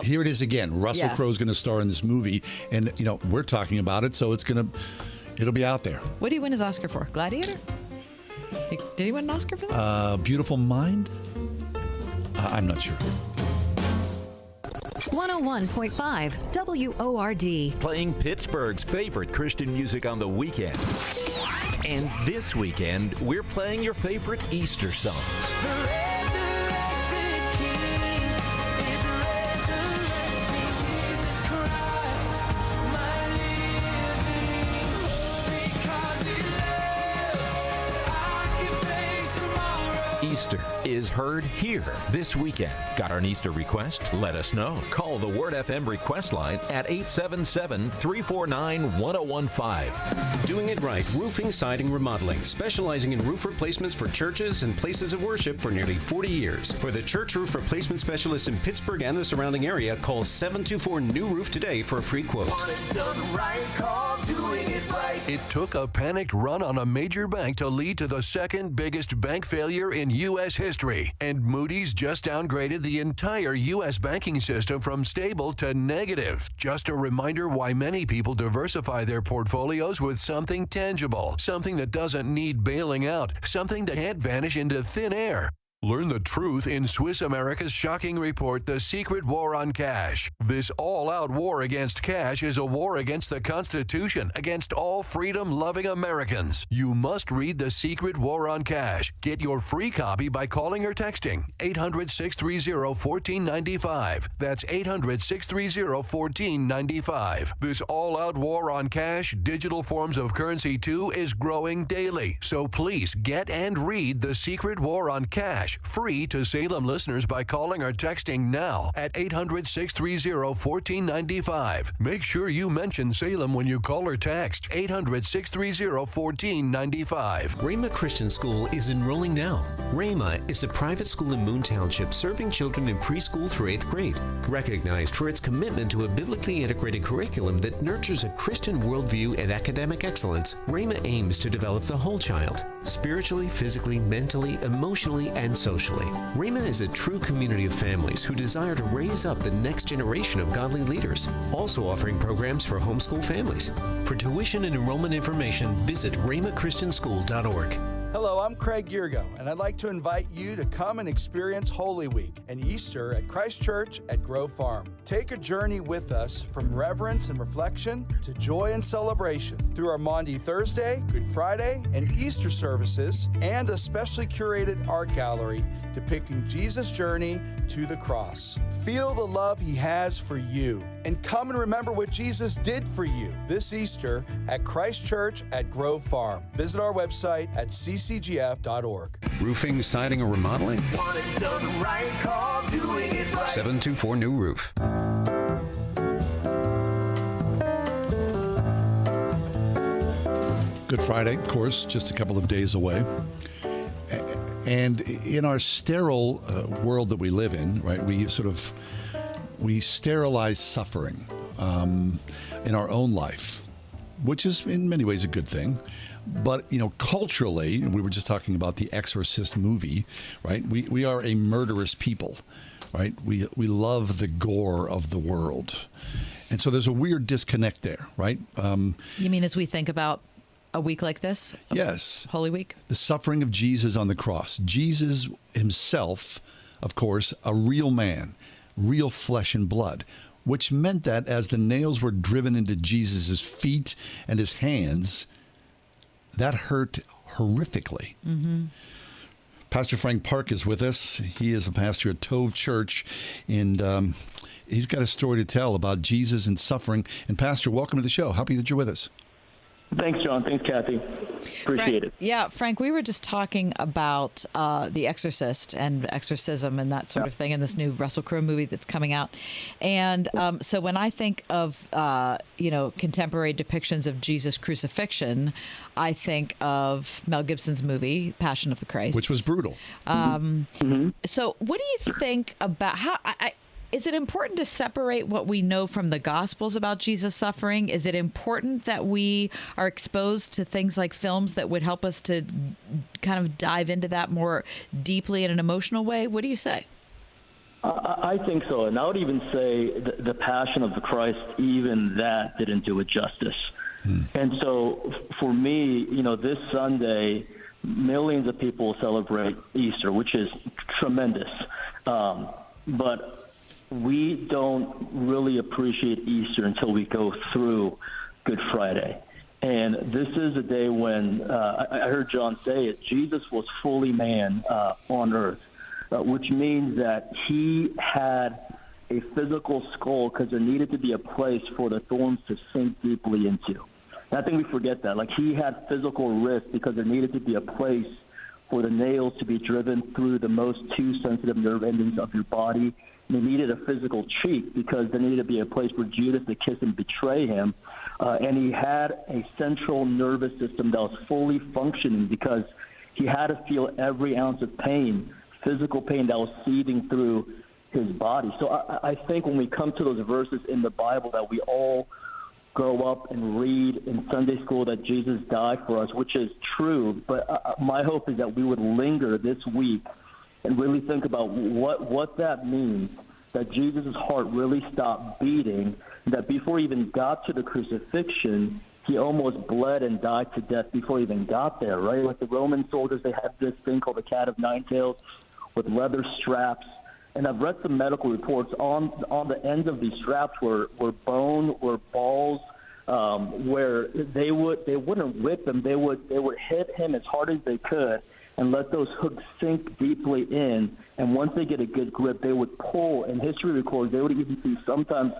here it is again. Russell Crowe's going to star in this movie, and we're talking about it, so it'll be out there. What did he win his Oscar for? Gladiator? Did he win an Oscar for that? Beautiful Mind? I'm not sure. 101.5 WORD. Playing Pittsburgh's favorite Christian music on the weekend. And this weekend, we're playing your favorite Easter songs. Easter is heard here this weekend. Got an Easter request? Let us know. Call the Word FM request line at 877-349-1015. Doing it right. Roofing, siding, remodeling. Specializing in roof replacements for churches and places of worship for nearly 40 years. For the church roof replacement specialists in Pittsburgh and the surrounding area, call 724-NEW-ROOF today for a free quote. It took a panicked run on a major bank to lead to the second biggest bank failure in U.S. history. And Moody's just downgraded the entire U.S. banking system from stable to negative. Just a reminder why many people diversify their portfolios with something tangible, something that doesn't need bailing out, something that can't vanish into thin air. Learn the truth in Swiss America's shocking report, The Secret War on Cash. This all-out war against cash is a war against the Constitution, against all freedom-loving Americans. You must read The Secret War on Cash. Get your free copy by calling or texting 800-630-1495. That's 800-630-1495. This all-out war on cash, digital forms of currency too, is growing daily. So please get and read The Secret War on Cash. Free to Salem listeners by calling or texting now at 800-630-1495. Make sure you mention Salem when you call or text 800-630-1495. Rhema Christian School is enrolling now. Rhema is a private school in Moon Township serving children in preschool through 8th grade. Recognized for its commitment to a biblically integrated curriculum that nurtures a Christian worldview and academic excellence, Rhema aims to develop the whole child, spiritually, physically, mentally, emotionally, and socially. Rhema is a true community of families who desire to raise up the next generation of godly leaders, also offering programs for homeschool families. For tuition and enrollment information, visit rhemachristianschool.org. Hello, I'm Craig Yurgo, and I'd like to invite you to come and experience Holy Week and Easter at Christ Church at Grove Farm. Take a journey with us from reverence and reflection to joy and celebration through our Maundy Thursday, Good Friday, and Easter services, and a specially curated art gallery depicting Jesus' journey to the cross. Feel the love He has for you, and come and remember what Jesus did for you this Easter at Christ Church at Grove Farm. Visit our website at ccgf.org. Roofing, siding, or remodeling? Want it done right, call Doing It Right. 724-NEW-ROOF. Good Friday, of course, just a couple of days away. And in our sterile world that we live in, right, we sterilize suffering in our own life, which is in many ways a good thing. But, culturally, and we were just talking about the Exorcist movie, right? We are a murderous people, right? We love the gore of the world. And so there's a weird disconnect there, right? You mean as we think about a week like this? Yes. Holy Week? The suffering of Jesus on the cross. Jesus himself, of course, a real man, real flesh and blood, which meant that as the nails were driven into Jesus' feet and his hands, that hurt horrifically. Mm-hmm. Pastor Frank Park is with us. He is a pastor at TOV Church, and he's got a story to tell about Jesus and suffering. And Pastor, welcome to the show. Happy that you're with us. Thanks, John. Thanks, Kathy. Appreciate it. Yeah, Frank, we were just talking about The Exorcist and exorcism and that sort of thing in this new Russell Crowe movie that's coming out. And so when I think of, contemporary depictions of Jesus' crucifixion, I think of Mel Gibson's movie, Passion of the Christ. Which was brutal. So what do you think about how... Is it important to separate what we know from the Gospels about Jesus' suffering? Is it important that we are exposed to things like films that would help us to kind of dive into that more deeply in an emotional way? What do you say? I think so. And I would even say the Passion of the Christ, even that didn't do it justice. And so for me, this Sunday, millions of people celebrate Easter, which is tremendous. But we don't really appreciate Easter until we go through Good Friday. And this is a day when, I heard John say it, Jesus was fully man on earth, which means that he had a physical skull because there needed to be a place for the thorns to sink deeply into. And I think we forget that. Like, he had physical wrists because there needed to be a place for the nails to be driven through the most two sensitive nerve endings of your body. They needed a physical cheek because there needed to be a place for Judas to kiss and betray him. And he had a central nervous system that was fully functioning because he had to feel every ounce of pain, physical pain that was seething through his body. So I think when we come to those verses in the Bible that we all grow up and read in Sunday school that Jesus died for us, which is true, but my hope is that we would linger this week and really think about what that means, that Jesus' heart really stopped beating, that before he even got to the crucifixion, he almost bled and died to death before he even got there, right? Like the Roman soldiers, they had this thing called the cat of nine tails with leather straps. And I've read some medical reports on the ends of these straps were bone, were balls, where they wouldn't rip him. They would hit him as hard as they could and let those hooks sink deeply in. And once they get a good grip, they would pull. And history records they would even see sometimes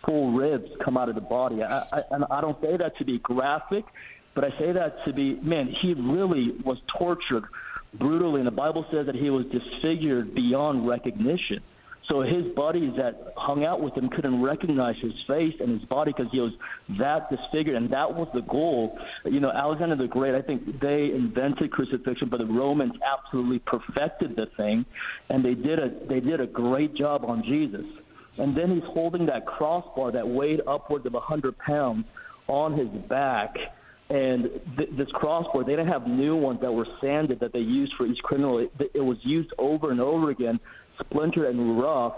full ribs come out of the body. And I don't say that to be graphic, but I say that to be, man, he really was tortured brutally. And the Bible says that he was disfigured beyond recognition. So his buddies that hung out with him couldn't recognize his face and his body because he was that disfigured, and that was the goal. Alexander the Great, I think they invented crucifixion, but the Romans absolutely perfected the thing, and they did a great job on Jesus. And then he's holding that crossbar that weighed upwards of 100 pounds on his back. And this crossbar, they didn't have new ones that were sanded that they used for each criminal. It was used over and over again, splintered and rough,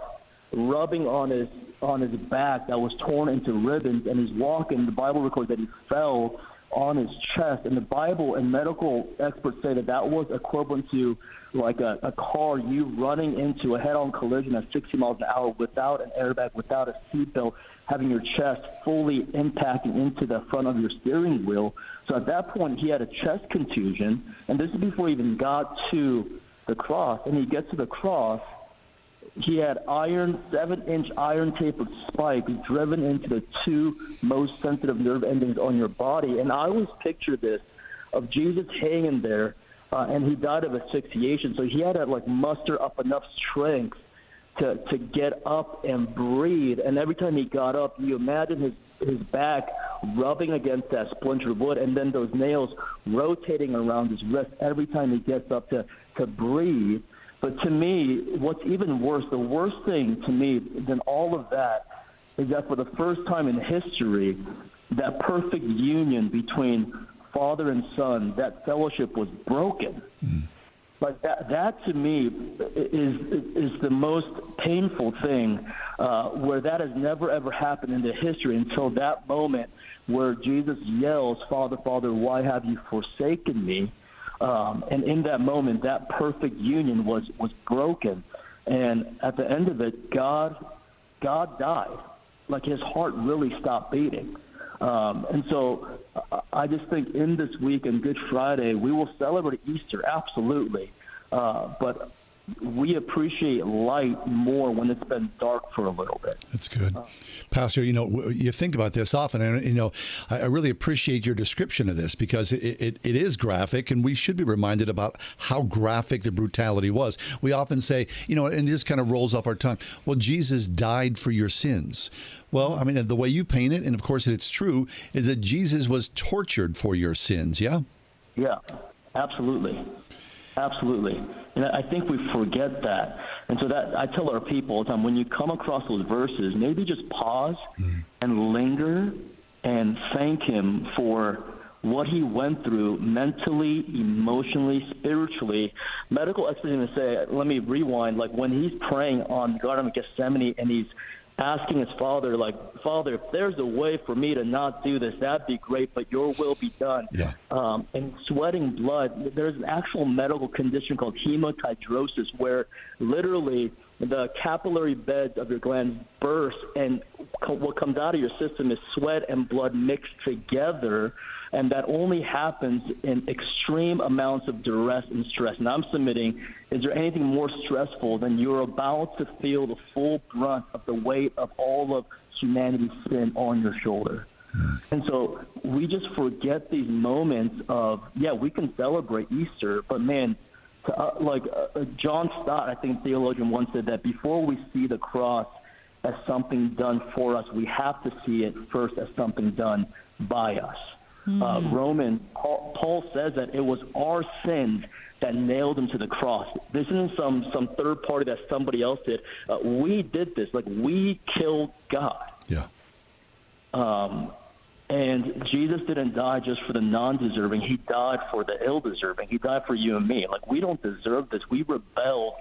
rubbing on his back that was torn into ribbons. And he's walking. The Bible records that he fell on his chest. And the Bible and medical experts say that was equivalent to like a car, you running into a head-on collision at 60 miles an hour without an airbag, without a seatbelt, having your chest fully impacting into the front of your steering wheel. So at that point, he had a chest contusion, and this is before he even got to the cross. And he gets to the cross, he had 7-inch iron tapered spikes driven into the two most sensitive nerve endings on your body. And I always picture this of Jesus hanging there, and he died of asphyxiation. So he had to muster up enough strength to get up and breathe. And every time he got up, you imagine his back rubbing against that splintered wood, and then those nails rotating around his wrist every time he gets up to breathe. But to me, what's even worse, the worst thing to me than all of that is that for the first time in history, that perfect union between Father and Son, that fellowship was broken. Like that to me is the most painful thing, where that has never ever happened in the history until that moment where Jesus yells, "Father, Father, why have you forsaken me?" And in that moment, that perfect union was broken, and at the end of it, God died. Like his heart really stopped beating. And so I just think in this week and Good Friday, we will celebrate Easter, absolutely. But we appreciate light more when it's been dark for a little bit. That's good. Pastor, you think about this often, and, I really appreciate your description of this because it is graphic, and we should be reminded about how graphic the brutality was. We often say, and this kind of rolls off our tongue, well, Jesus died for your sins. Well, I mean, the way you paint it, and of course it's true, is that Jesus was tortured for your sins, yeah? Yeah, absolutely. Absolutely. And I think we forget that. And so that I tell our people all the time, when you come across those verses, maybe just pause and linger and thank him for what he went through mentally, emotionally, spiritually. Medical experts even say, let me rewind, like when he's praying on the Garden of Gethsemane and he's asking his Father, like, Father, if there's a way for me to not do this, that'd be great, but your will be done. Yeah. And sweating blood, there's an actual medical condition called hematidrosis where literally the capillary beds of your glands burst, and what comes out of your system is sweat and blood mixed together, and that only happens in extreme amounts of duress and stress. And I'm submitting, is there anything more stressful than you're about to feel the full brunt of the weight of all of humanity's sin on your shoulder? And so we just forget these moments of, we can celebrate Easter, but man, John Stott, I think theologian, once said that before we see the cross as something done for us, we have to see it first as something done by us. Paul says that it was our sins that nailed him to the cross. This isn't some third party that somebody else did. We did this. Like, we killed God. Yeah. And Jesus didn't die just for the non-deserving. He died for the ill-deserving. He died for you and me. Like, we don't deserve this. We rebelled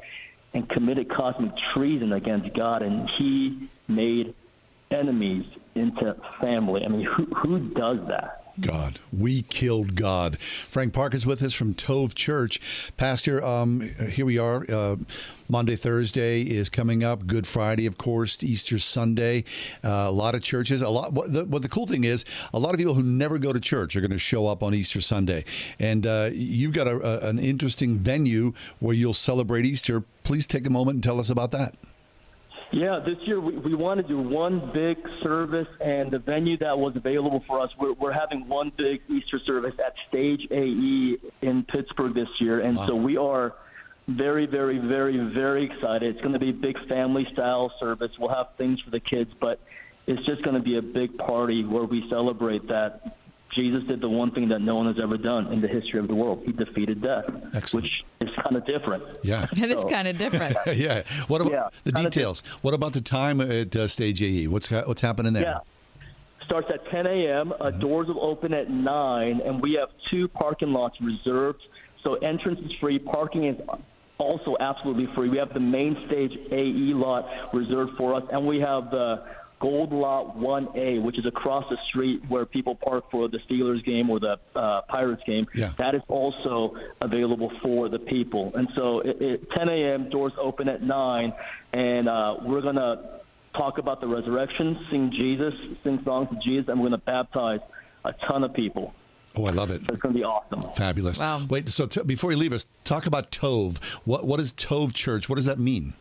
and committed cosmic treason against God, and he made enemies into family. I mean, who does that? God. We killed God. Frank Park is with us from TOV Church. Pastor, here we are. Monday, Thursday is coming up. Good Friday, of course. Easter Sunday. A lot of churches. What the cool thing is, a lot of people who never go to church are going to show up on Easter Sunday. And you've got an interesting venue where you'll celebrate Easter. Please take a moment and tell us about that. Yeah, this year we want to do one big service, and the venue that was available for us, we're having one big Easter service at Stage AE in Pittsburgh this year, and so we are very, very, very, very excited. It's going to be a big family-style service. We'll have things for the kids, but it's just going to be a big party where we celebrate that Jesus did the one thing that no one has ever done in the history of the world. He defeated death, which is kind of different. Yeah. It is kind of different. Yeah. What about the details? What about the time at Stage AE? What's happening there? Yeah. Starts at 10 a.m. Doors will open at 9, and we have 2 parking lots reserved. So entrance is free. Parking is also absolutely free. We have the main Stage AE lot reserved for us, and we have the Gold Lot 1A, which is across the street where people park for the Steelers game or the Pirates game. Yeah. That is also available for the people. And so at 10 a.m., doors open at 9, and we're going to talk about the resurrection, sing songs to Jesus, and we're going to baptize a ton of people. Oh, I love it. So it's going to be awesome. Fabulous. Wow. Wait, so before you leave us, talk about TOV. What is TOV Church? What does that mean?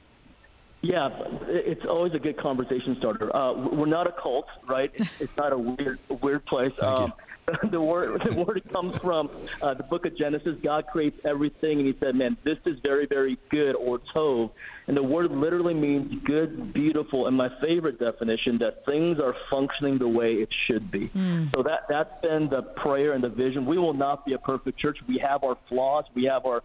Yeah, it's always a good conversation starter. We're not a cult, right? It's not a weird place. The word comes from the book of Genesis. God creates everything, and he said, man, this is very, very good, or tov. And the word literally means good, beautiful, and my favorite definition, that things are functioning the way it should be. So that's been the prayer and the vision. We will not be a perfect church. We have our flaws. We have our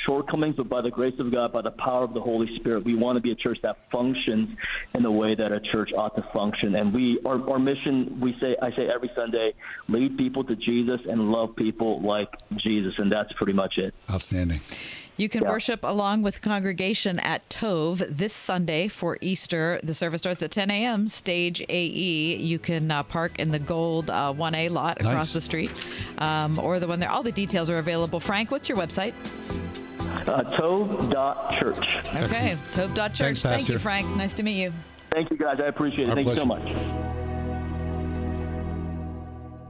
shortcomings, but by the grace of God, by the power of the Holy Spirit, we want to be a church that functions in the way that a church ought to function. And our mission, I say every Sunday, lead people to Jesus and love people like Jesus, and that's pretty much it. Outstanding. You can worship along with congregation at TOV this Sunday for Easter. The service starts at 10 a.m., stage AE. You can park in the gold 1A lot across the street, or the one there. All the details are available. Frank, what's your website? TOV.Church. Okay, TOV.Church. Thanks, Thank you, Pastor. Frank. Nice to meet you. Thank you, guys. I appreciate it. Our Thank you so pleasure. much.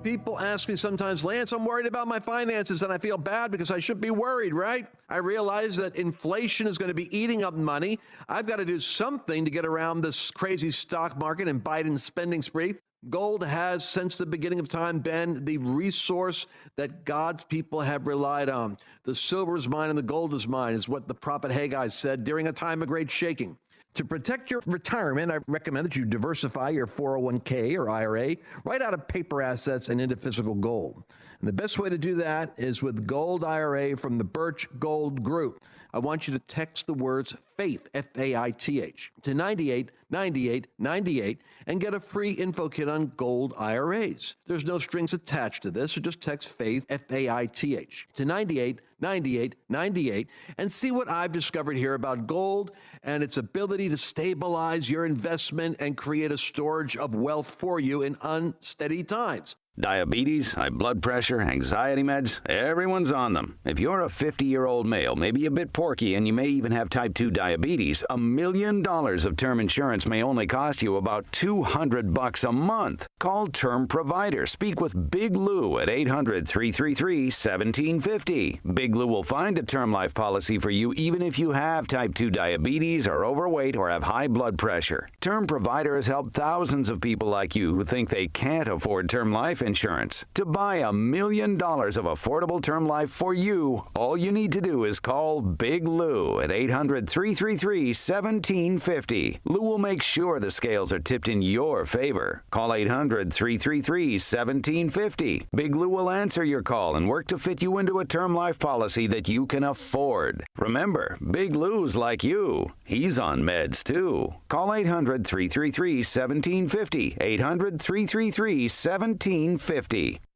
People ask me sometimes, Lance, I'm worried about my finances and I feel bad because I shouldn't be worried, right? I realize that inflation is going to be eating up money. I've got to do something to get around this crazy stock market and Biden's spending spree. Gold has, since the beginning of time, been the resource that God's people have relied on. The silver is mine and the gold is mine, is what the prophet Haggai said during a time of great shaking. To protect your retirement, I recommend that you diversify your 401k or IRA right out of paper assets and into physical gold. And the best way to do that is with Gold IRA from the Birch Gold Group. I want you to text the words FAITH, F-A-I-T-H, to 989898 and get a free info kit on gold IRAs. There's no strings attached to this, so just text FAITH, F-A-I-T-H, to 989898 and see what I've discovered here about gold and its ability to stabilize your investment and create a storage of wealth for you in unsteady times. Diabetes, high blood pressure, anxiety meds, everyone's on them. If you're a 50-year-old male, maybe a bit porky, and you may even have type 2 diabetes, $1 million of term insurance may only cost you about $200 a month. Call Term Provider. Speak with Big Lou at 800-333-1750. Big Lou will find a term life policy for you even if you have type 2 diabetes, are overweight, or have high blood pressure. Term Provider has helped thousands of people like you who think they can't afford term life insurance. To buy $1 million of affordable term life for you, all you need to do is call Big Lou at 800-333-1750. Lou will make sure the scales are tipped in your favor. Call 800-333-1750. Big Lou will answer your call and work to fit you into a term life policy that you can afford. Remember, Big Lou's like you. He's on meds too. Call 800-333-1750. 800-333-1750.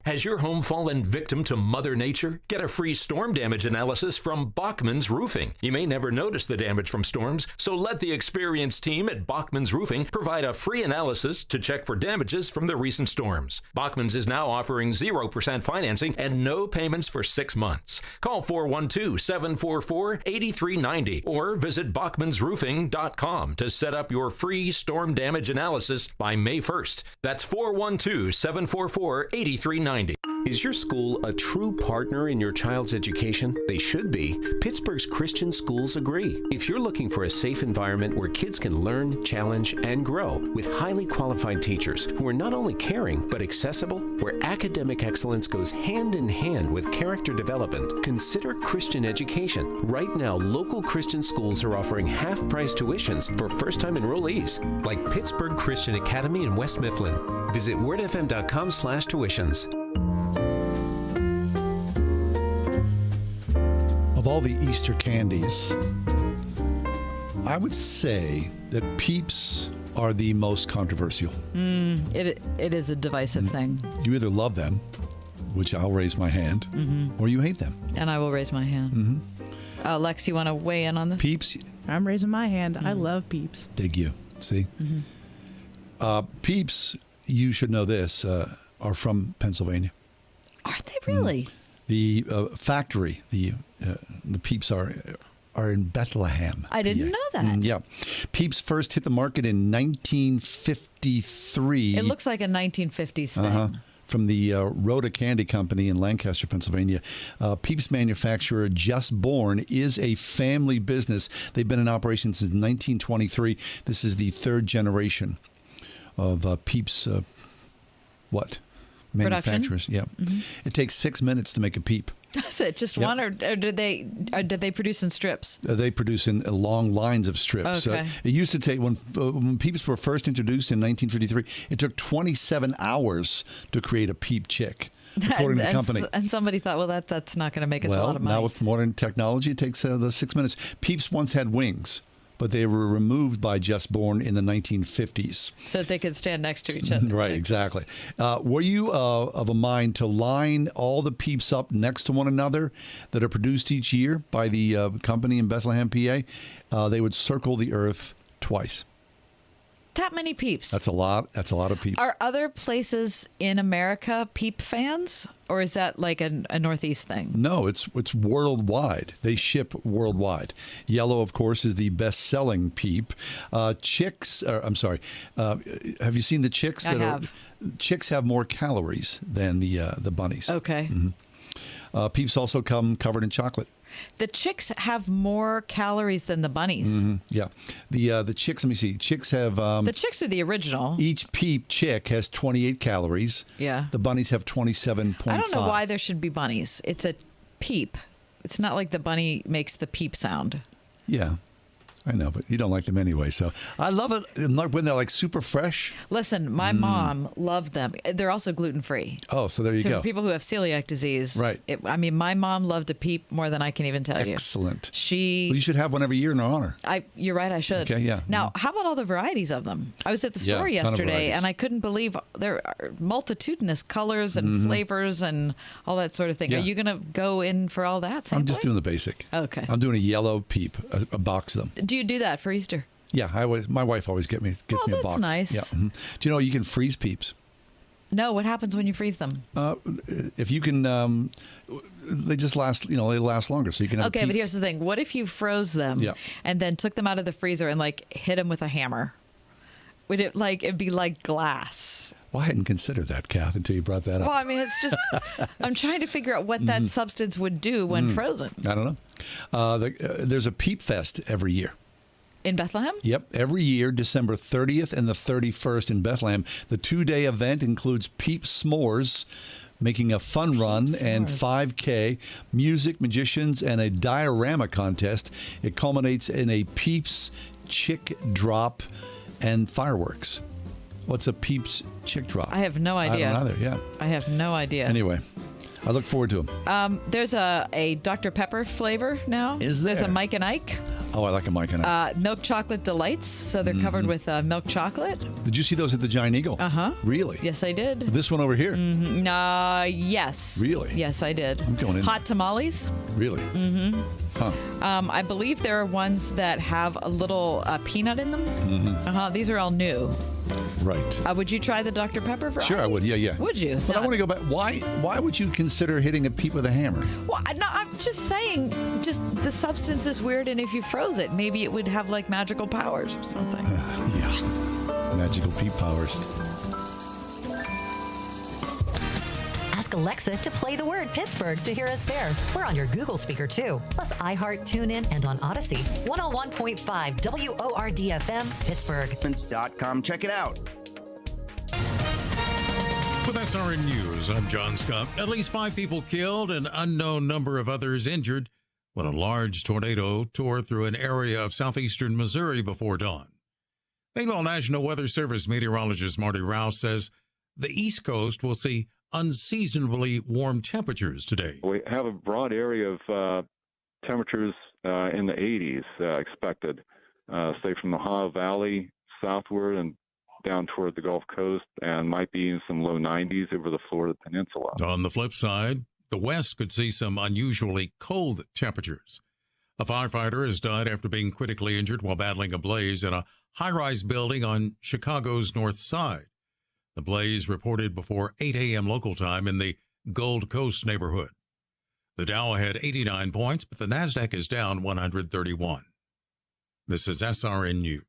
Has your home fallen victim to Mother Nature? Get a free storm damage analysis from Bachman's Roofing. You may never notice the damage from storms, so let the experienced team at Bachman's Roofing provide a free analysis to check for damages from the recent storms. Bachman's is now offering 0% financing and no payments for 6 months. Call 412-744-8390 or visit bachmansroofing.com to set up your free storm damage analysis by May 1st. That's 412-744-8390. Is your school a true partner in your child's education? They should be. Pittsburgh's Christian schools agree. If you're looking for a safe environment where kids can learn, challenge, and grow with highly qualified teachers who are not only caring but accessible, where academic excellence goes hand in hand with character development, consider Christian education. Right now, local Christian schools are offering half-price tuitions for first-time enrollees, like Pittsburgh Christian Academy in West Mifflin. Visit wordfm.com/tuitions. Of all the Easter candies, I would say that Peeps are the most controversial. It is a divisive thing. You either love them, which I'll raise my hand, or you hate them. And I will raise my hand. Lex, you want to weigh in on this? Peeps, I'm raising my hand. I love Peeps. dig you. See? Peeps, you should know this, are from Pennsylvania. Are they really? The factory, the Peeps are in Bethlehem. I didn't know that. Yeah. Peeps first hit the market in 1953. It looks like a 1950s thing. From the Rhoda Candy Company in Lancaster, Pennsylvania. Peeps manufacturer Just Born is a family business. They've been in operation since 1923. This is the third generation of Peeps, manufacturers. Yeah. It takes 6 minutes to make a Peep. Does it? Just one, or did they produce in strips? They produce in long lines of strips. Okay. It used to take, when Peeps were first introduced in 1953, it took 27 hours to create a Peep chick, according to the company. And somebody thought, well, that's not going to make us a lot of money. Now with modern technology, it takes the 6 minutes. Peeps once had wings. but they were removed by Just Born in the 1950s. So that they could stand next to each other. Right, exactly. Were you of a mind to line all the peeps up next to one another that are produced each year by the company in Bethlehem, PA? They would circle the earth twice. That many peeps. That's a lot. That's a lot of peeps. Are other places in America peep fans, or is that like a Northeast thing? No, it's worldwide. They ship worldwide. Yellow, of course, is the best-selling peep. Chicks. Have you seen the chicks? I have. Chicks have more calories than the bunnies. Okay. Mm-hmm. Peeps also come covered in chocolate. The chicks have more calories than the bunnies. Mm-hmm. Yeah. The chicks, let me see. Chicks have... the chicks are the original. Each peep chick has 28 calories. Yeah. The bunnies have 27.5. I don't know why there should be bunnies. It's a peep. It's not like the bunny makes the peep sound. Yeah. I know, but you don't like them anyway. So I love it when they're like super fresh. Listen, my mom loved them. They're also gluten-free. Oh, so there you so go. For people who have celiac disease, right? My mom loved a peep more than I can even tell you. Excellent. Well, you should have one every year in her honor. You're right. I should. Okay, yeah. Now, how about all the varieties of them? I was at the store yesterday, and I couldn't believe there are multitudinous colors and flavors and all that sort of thing. Yeah. Are you going to go in for all that? I'm just doing the basic. Okay. I'm doing a yellow peep, a box of them. Do you do that for Easter? Yeah, my wife always gets me a box. That's nice. Yeah. Mm-hmm. Do you know you can freeze peeps? No, what happens when you freeze them? If you can, they just last. They last longer, so you can. Have Okay, but here's the thing: what if you froze them and then took them out of the freezer and hit them with a hammer? Would it it'd be like glass? Well, I hadn't considered that, Kath, until you brought that up. Well, I mean, it's just I'm trying to figure out what that substance would do when frozen. I don't know. There's a Peep Fest every year. In Bethlehem? Yep. Every year, December 30th and the 31st in Bethlehem. The 2-day event includes Peep S'mores, making a fun run, and 5K, music, magicians, and a diorama contest. It culminates in a Peeps chick drop and fireworks. What's a Peeps chick drop? I have no idea. I don't either, yeah. I have no idea. Anyway, I look forward to them. There's a Dr. Pepper flavor now. Is there? There's a Mike and Ike. Oh, I like a Mike and Ike. Milk chocolate delights. So they're covered with milk chocolate. Did you see those at the Giant Eagle? Uh-huh. Really? Yes, I did. This one over here? Mm-hmm. Yes. Really? Yes, I did. I'm going in. Hot tamales. Really? Mm-hmm. Huh. I believe there are ones that have a little peanut in them. Mm-hmm. These are all new. Right. Would you try the Dr. Pepper variety? Sure, I would. Yeah. Would you? But I want to go back. Why would you consider hitting a peep with a hammer? Well, no, I'm just saying, just the substance is weird, and if you froze it, maybe it would have magical powers or something. Yeah. Magical peep powers. Ask Alexa to play the word Pittsburgh to hear us there. We're on your Google speaker, too. Plus iHeart, TuneIn, and on Odyssey. 101.5 WORD-FM, Pittsburgh. .com. Check it out. With SRN News, I'm John Scott. At least 5 people killed, an unknown number of others injured when a large tornado tore through an area of southeastern Missouri before dawn. Bengal National Weather Service meteorologist Marty Rouse says the East Coast will see unseasonably warm temperatures today. We have a broad area of temperatures in the 80s expected, say from the Ohio Valley southward and down toward the Gulf Coast, and might be in some low 90s over the Florida Peninsula. On the flip side, the West could see some unusually cold temperatures. A firefighter has died after being critically injured while battling a blaze in a high-rise building on Chicago's north side. The blaze reported before 8 a.m. local time in the Gold Coast neighborhood. The Dow had 89 points, but the Nasdaq is down 131. This is SRN News.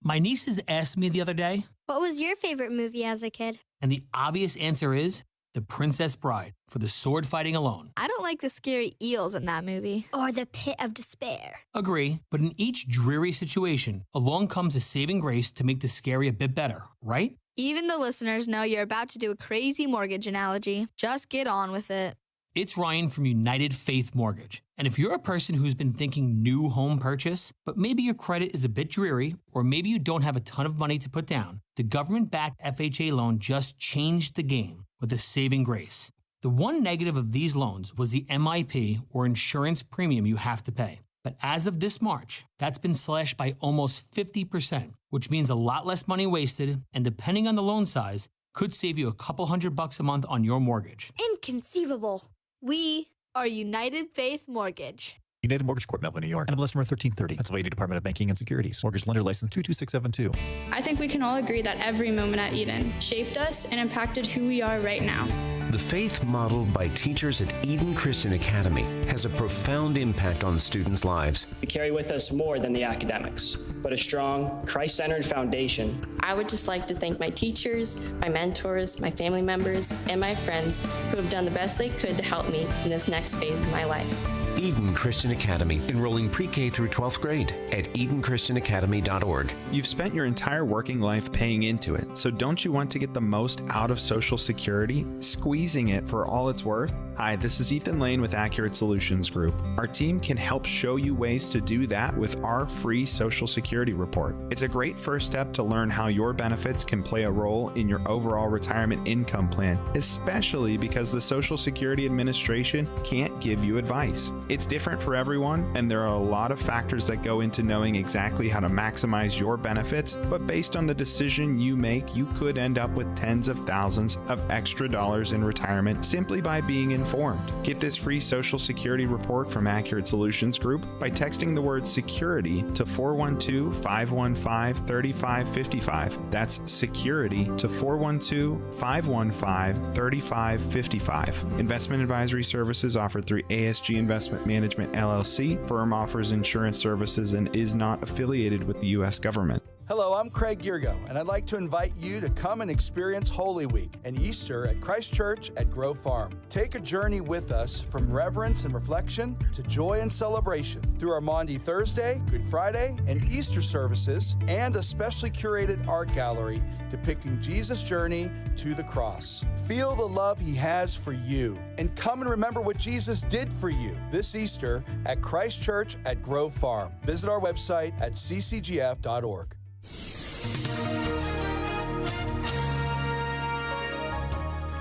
My nieces asked me the other day, what was your favorite movie as a kid? And the obvious answer is The Princess Bride, for the sword fighting alone. I don't like the scary eels in that movie. Or the Pit of Despair. Agree, but in each dreary situation, along comes a saving grace to make the scary a bit better, right? Even the listeners know you're about to do a crazy mortgage analogy. Just get on with it. It's Ryan from United Faith Mortgage. And if you're a person who's been thinking new home purchase, but maybe your credit is a bit dreary, or maybe you don't have a ton of money to put down, the government-backed FHA loan just changed the game with a saving grace. The one negative of these loans was the MIP, or insurance premium, you have to pay. But as of this March, that's been slashed by almost 50%, which means a lot less money wasted, and depending on the loan size, could save you a couple $100 a month on your mortgage. Inconceivable. We are United Faith Mortgage. United Mortgage Corp, Melville, New York. NMLS number 1330. Pennsylvania Department of Banking and Securities. Mortgage lender license 22672. I think we can all agree that every moment at Eden shaped us and impacted who we are right now. The faith modeled by teachers at Eden Christian Academy has a profound impact on students' lives. We carry with us more than the academics, but a strong, Christ-centered foundation. I would just like to thank my teachers, my mentors, my family members, and my friends who have done the best they could to help me in this next phase of my life. Eden Christian Academy, enrolling pre-K through 12th grade at EdenChristianAcademy.org. You've spent your entire working life paying into it, so don't you want to get the most out of Social Security, squeezing it for all it's worth? Hi, this is Ethan Lane with Accurate Solutions Group. Our team can help show you ways to do that with our free Social Security report. It's a great first step to learn how your benefits can play a role in your overall retirement income plan, especially because the Social Security Administration can't give you advice. It's different for everyone, and there are a lot of factors that go into knowing exactly how to maximize your benefits, but based on the decision you make, you could end up with tens of thousands of extra dollars in retirement simply by being informed. Get this free Social Security report from Accurate Solutions Group by texting the word security to 412-515-3555. That's security to 412-515-3555. Investment advisory services offered through ASG Investment Management LLC. Firm offers insurance services and is not affiliated with the U.S. government. Hello, I'm Craig Girgo, and I'd like to invite you to come and experience Holy Week and Easter at Christ Church at Grove Farm. Take a journey with us from reverence and reflection to joy and celebration through our Maundy Thursday, Good Friday, and Easter services, and a specially curated art gallery depicting Jesus' journey to the cross. Feel the love he has for you, and come and remember what Jesus did for you this Easter at Christ Church at Grove Farm. Visit our website at ccgf.org.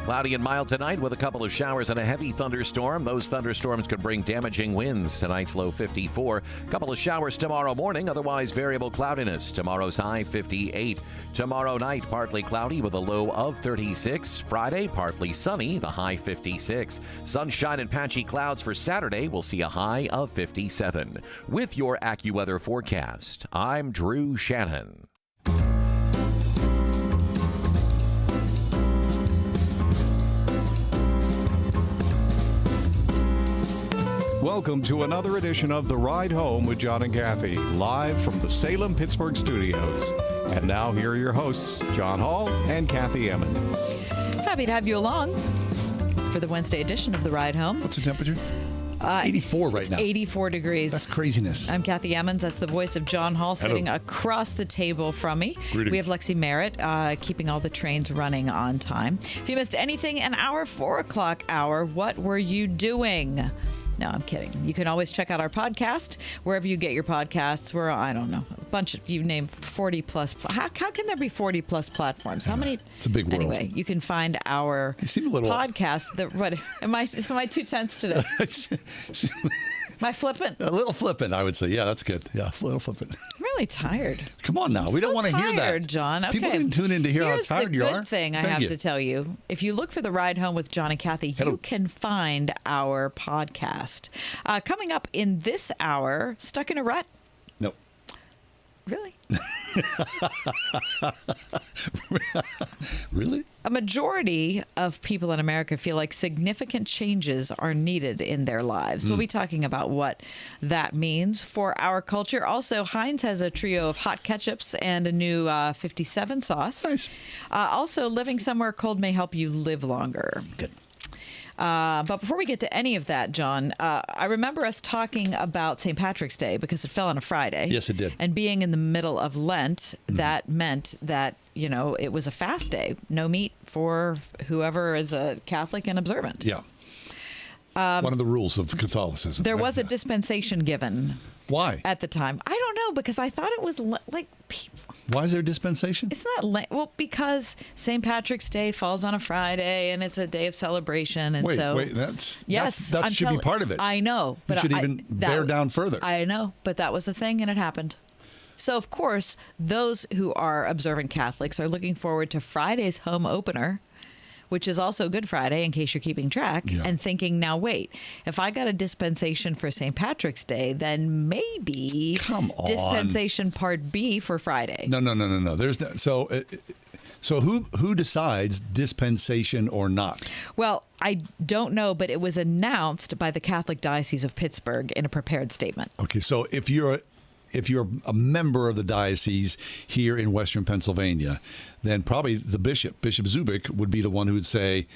Cloudy and mild tonight with a couple of showers and a heavy thunderstorm. Those thunderstorms could bring damaging winds. Tonight's low 54. Couple of showers tomorrow morning, otherwise variable cloudiness. Tomorrow's high 58. Tomorrow night, partly cloudy with a low of 36. Friday, partly sunny, the high 56. Sunshine and patchy clouds for Saturday. We'll see a high of 57. With your AccuWeather forecast, I'm Drew Shannon. Welcome to another edition of The Ride Home with John and Kathy, live from the Salem-Pittsburgh studios. And now here are your hosts, John Hall and Kathy Emmons. Happy to have you along for the Wednesday edition of The Ride Home. What's the temperature? It's 84 right now. 84 degrees. That's craziness. I'm Kathy Emmons. That's the voice of John Hall sitting across the table from me. Greetings. We have Lexi Merritt keeping all the trains running on time. If you missed anything in our 4 o'clock hour, what were you doing? No, I'm kidding. You can always check out our podcast wherever you get your podcasts. We're, I don't know, a bunch of, you name 40 plus. How can there be 40 plus platforms? How many? It's a big world. Anyway, you can find our podcast. What am I 2 cents today? Am I flippant? A little flippant, I would say. Yeah, that's good. Yeah, a little flippant. I'm really tired. Come on now. We don't want to hear that. John. Okay. People didn't tune in to hear how tired you are. Here's the good thing I have to tell you. If you look for The Ride Home with John and Kathy, you can find our podcast. Coming up in this hour, Stuck in a Rut. No. Really? Really? A majority of people in America feel like significant changes are needed in their lives. We'll be talking about what that means for our culture. Also, Heinz has a trio of hot ketchups and a new 57 sauce. Nice. Also, living somewhere cold may help you live longer. Good. But before we get to any of that, John, I remember us talking about St. Patrick's Day because it fell on a Friday. Yes, it did. And being in the middle of Lent, that meant that, you know, it was a fast day. No meat for whoever is a Catholic and observant. Yeah. One of the rules of Catholicism. There was a dispensation given. Why? At the time. I don't know, because I thought it was Why is there dispensation? It's not well, because St. Patrick's Day falls on a Friday and it's a day of celebration, and wait, yes, that should be part of it. I know, but you should even bear down further. I know, but that was a thing, and it happened. So of course, those who are observant Catholics are looking forward to Friday's home opener, which is also Good Friday, in case you're keeping track, and thinking, now wait, if I got a dispensation for St. Patrick's Day, then maybe dispensation Part B for Friday. No. There's so who decides dispensation or not? Well, I don't know, but it was announced by the Catholic Diocese of Pittsburgh in a prepared statement. Okay, so if you're a member of the diocese here in Western Pennsylvania, then probably the Bishop Zubik, would be the one who would say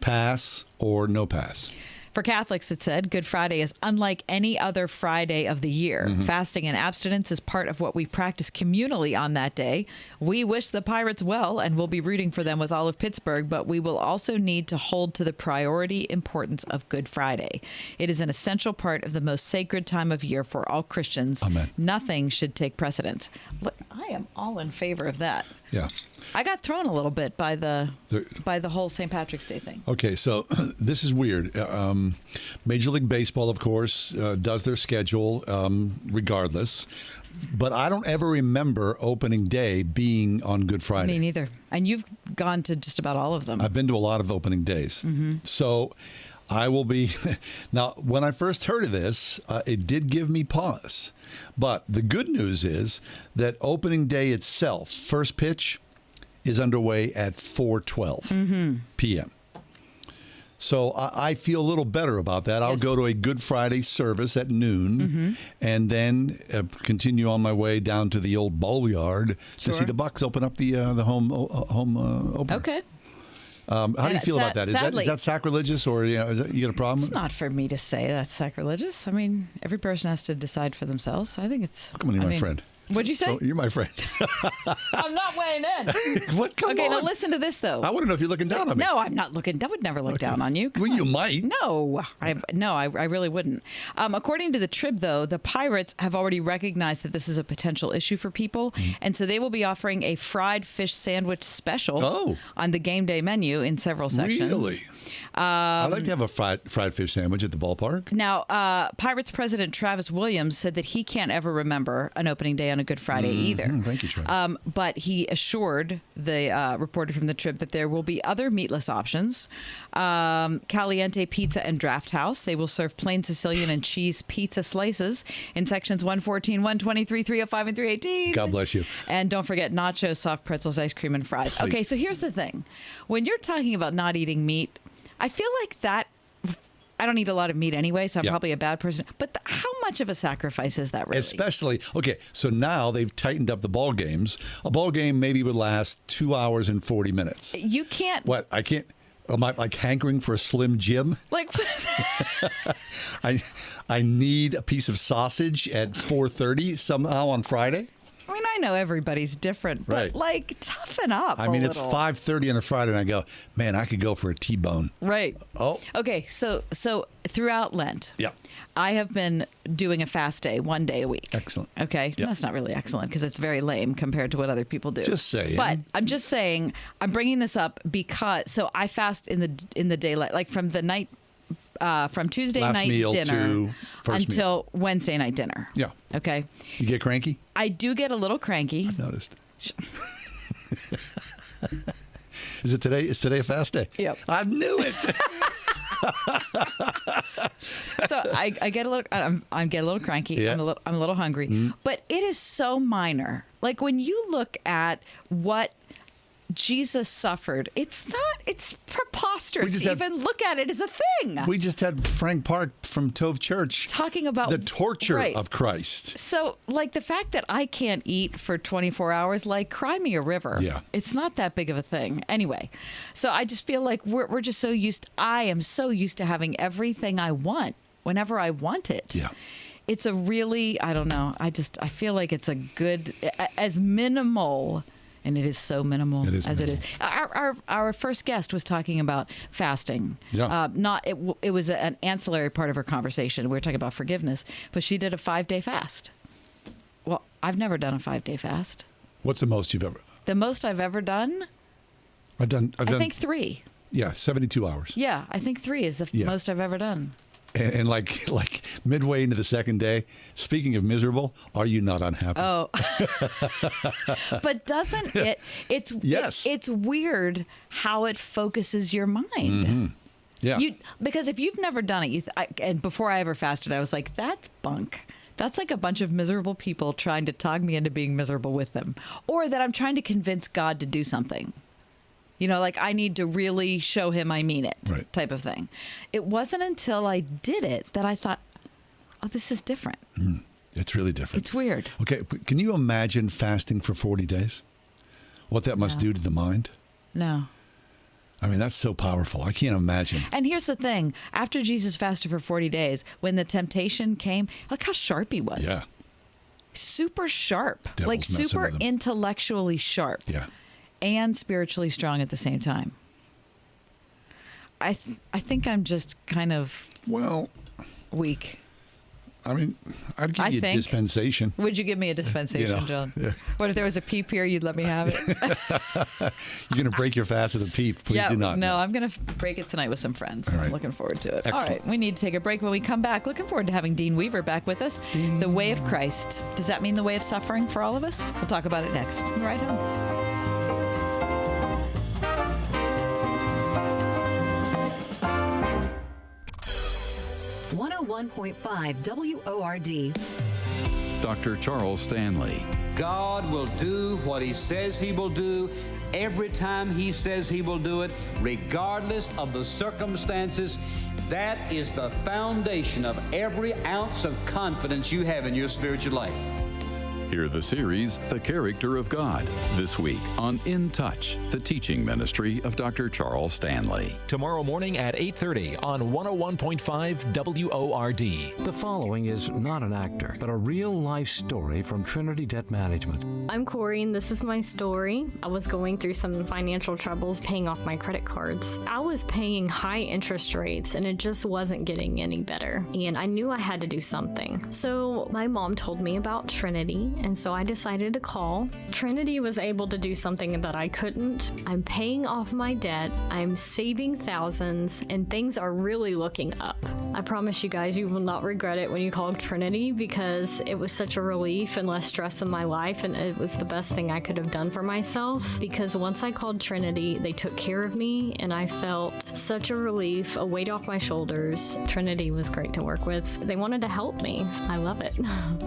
pass or no pass. For Catholics, it said, Good Friday is unlike any other Friday of the year. Mm-hmm. Fasting and abstinence is part of what we practice communally on that day. We wish the Pirates well and will be rooting for them with all of Pittsburgh, but we will also need to hold to the priority importance of Good Friday. It is an essential part of the most sacred time of year for all Christians. Amen. Nothing should take precedence. Look, I am all in favor of that. Yeah. I got thrown a little bit by the whole St. Patrick's Day thing. Okay, so this is weird. Major League Baseball, of course, does their schedule regardless. But I don't ever remember opening day being on Good Friday. Me neither. And you've gone to just about all of them. I've been to a lot of opening days. Mm-hmm. So I will be... Now, when I first heard of this, it did give me pause. But the good news is that opening day itself, first pitch, is underway at 4:12 p.m. So I feel a little better about that. I'll go to a Good Friday service at noon and then continue on my way down to the old bowl yard to see the Bucks open up the home opener. Okay. How do you feel about that? Is that sacrilegious, or you got a problem? It's not for me to say that's sacrilegious. I mean, every person has to decide for themselves. I think it's... Come on, you're my friend. What'd you say? So you're my friend. I'm not weighing in. What? Come okay, on. now listen to this, though. I want to know if you're looking down on me. No, I'm not looking. I would never look down on you. Well, you might. No, I really wouldn't. According to the Trib, though, the Pirates have already recognized that this is a potential issue for people, and so they will be offering a fried fish sandwich special on the game day menu in several sections. Really? I'd like to have a fried fish sandwich at the ballpark. Now, Pirates president Travis Williams said that he can't ever remember an opening day on a Good Friday either. Thank you, Travis. But he assured the reporter from the Trib that there will be other meatless options. Caliente Pizza and Draft House. They will serve plain Sicilian and cheese pizza slices in sections 114, 123, 305, and 318. God bless you. And don't forget nachos, soft pretzels, ice cream, and fries. Please. Okay, so here's the thing. When you're talking about not eating meat, I feel like that, I don't eat a lot of meat anyway, so I'm probably a bad person. But how much of a sacrifice is that really? Especially, okay, so now they've tightened up the ball games. A ball game maybe would last 2 hours and 40 minutes. You can't. What? I can't. Am I like hankering for a Slim Jim? Like, what is that? I need a piece of sausage at 4:30 somehow on Friday. I mean, I know everybody's different, but like, toughen up. I mean, it's 5:30 on a Friday, and I go, man, I could go for a T-bone. Right. Oh. Okay, so throughout Lent, I have been doing a fast day, 1 day a week. Excellent. Okay, that's not really excellent because it's very lame compared to what other people do. Just saying. But I'm just saying, I'm bringing this up because I fast in the daylight, like from the night. From Tuesday Last night meal dinner to first until Wednesday night dinner. Yeah. Okay. You get cranky? I do get a little cranky. I've noticed. Is today a fast day? Yep. I knew it. So I get a little, I get a little cranky. Yeah. I'm a little hungry, but it is so minor. Like when you look at what Jesus suffered, it's preposterous to even look at it as a thing. We just had Frank Park from TOV Church talking about the torture of Christ. So, like, the fact that I can't eat for 24 hours, like, cry me a river. Yeah. It's not that big of a thing. Anyway, so I just feel like we're just so I am so used to having everything I want whenever I want it. Yeah. It's a really, I don't know, I feel like it's a good, as minimal. And it is so minimal as it is. Our first guest was talking about fasting. Yeah. It was an ancillary part of our conversation. We were talking about forgiveness, but she did a 5-day fast. Well, I've never done a 5-day fast. What's the most you've ever? The most I've ever done? I think 3. Yeah, 72 hours. Yeah, I think 3 is the most I've ever done. And like midway into the second day, speaking of miserable, are you not unhappy? Oh. But doesn't it? It's weird how it focuses your mind. Mm-hmm. Yeah. Because if you've never done it, and before I ever fasted, I was like, that's bunk. That's like a bunch of miserable people trying to talk me into being miserable with them, or that I'm trying to convince God to do something. Like I need to really show him I mean it, type of thing. It wasn't until I did it that I thought, oh, this is different. It's really different. It's weird. Okay, can you imagine fasting for 40 days? What that must do to the mind? No. I mean, that's so powerful. I can't imagine. And here's the thing. After Jesus fasted for 40 days, when the temptation came, look how sharp he was. Yeah. Super sharp. Devil's like messing super with him. intellectually sharp. Yeah. And spiritually strong at the same time. I think I'm just kind of weak. I mean, I'd give you a dispensation. Would you give me a dispensation, John? Yeah. What if there was a peep here? You'd let me have it? You're going to break your fast with a peep. Please do not. No, I'm going to break it tonight with some friends. All right. I'm looking forward to it. Excellent. All right, we need to take a break. When we come back, looking forward to having Dean Weaver back with us. The way of Christ. Does that mean the way of suffering for all of us? We'll talk about it next. Right home. 101.5 WORD. Dr. Charles Stanley. God will do what he says he will do every time he says he will do it, regardless of the circumstances. That is the foundation of every ounce of confidence you have in your spiritual life. Hear the series, The Character of God, this week on In Touch, the teaching ministry of Dr. Charles Stanley. Tomorrow morning at 8:30 on 101.5 WORD. The following is not an actor, but a real-life story from Trinity Debt Management. I'm Corey, and this is my story. I was going through some financial troubles paying off my credit cards. I was paying high interest rates, and it just wasn't getting any better. And I knew I had to do something. So my mom told me about Trinity, and so I decided to call. Trinity was able to do something that I couldn't. I'm paying off my debt, I'm saving thousands, and things are really looking up. I promise you guys, you will not regret it when you call Trinity, because it was such a relief and less stress in my life, and it was the best thing I could have done for myself, because once I called Trinity, they took care of me, and I felt such a relief, a weight off my shoulders. Trinity was great to work with. They wanted to help me. I love it.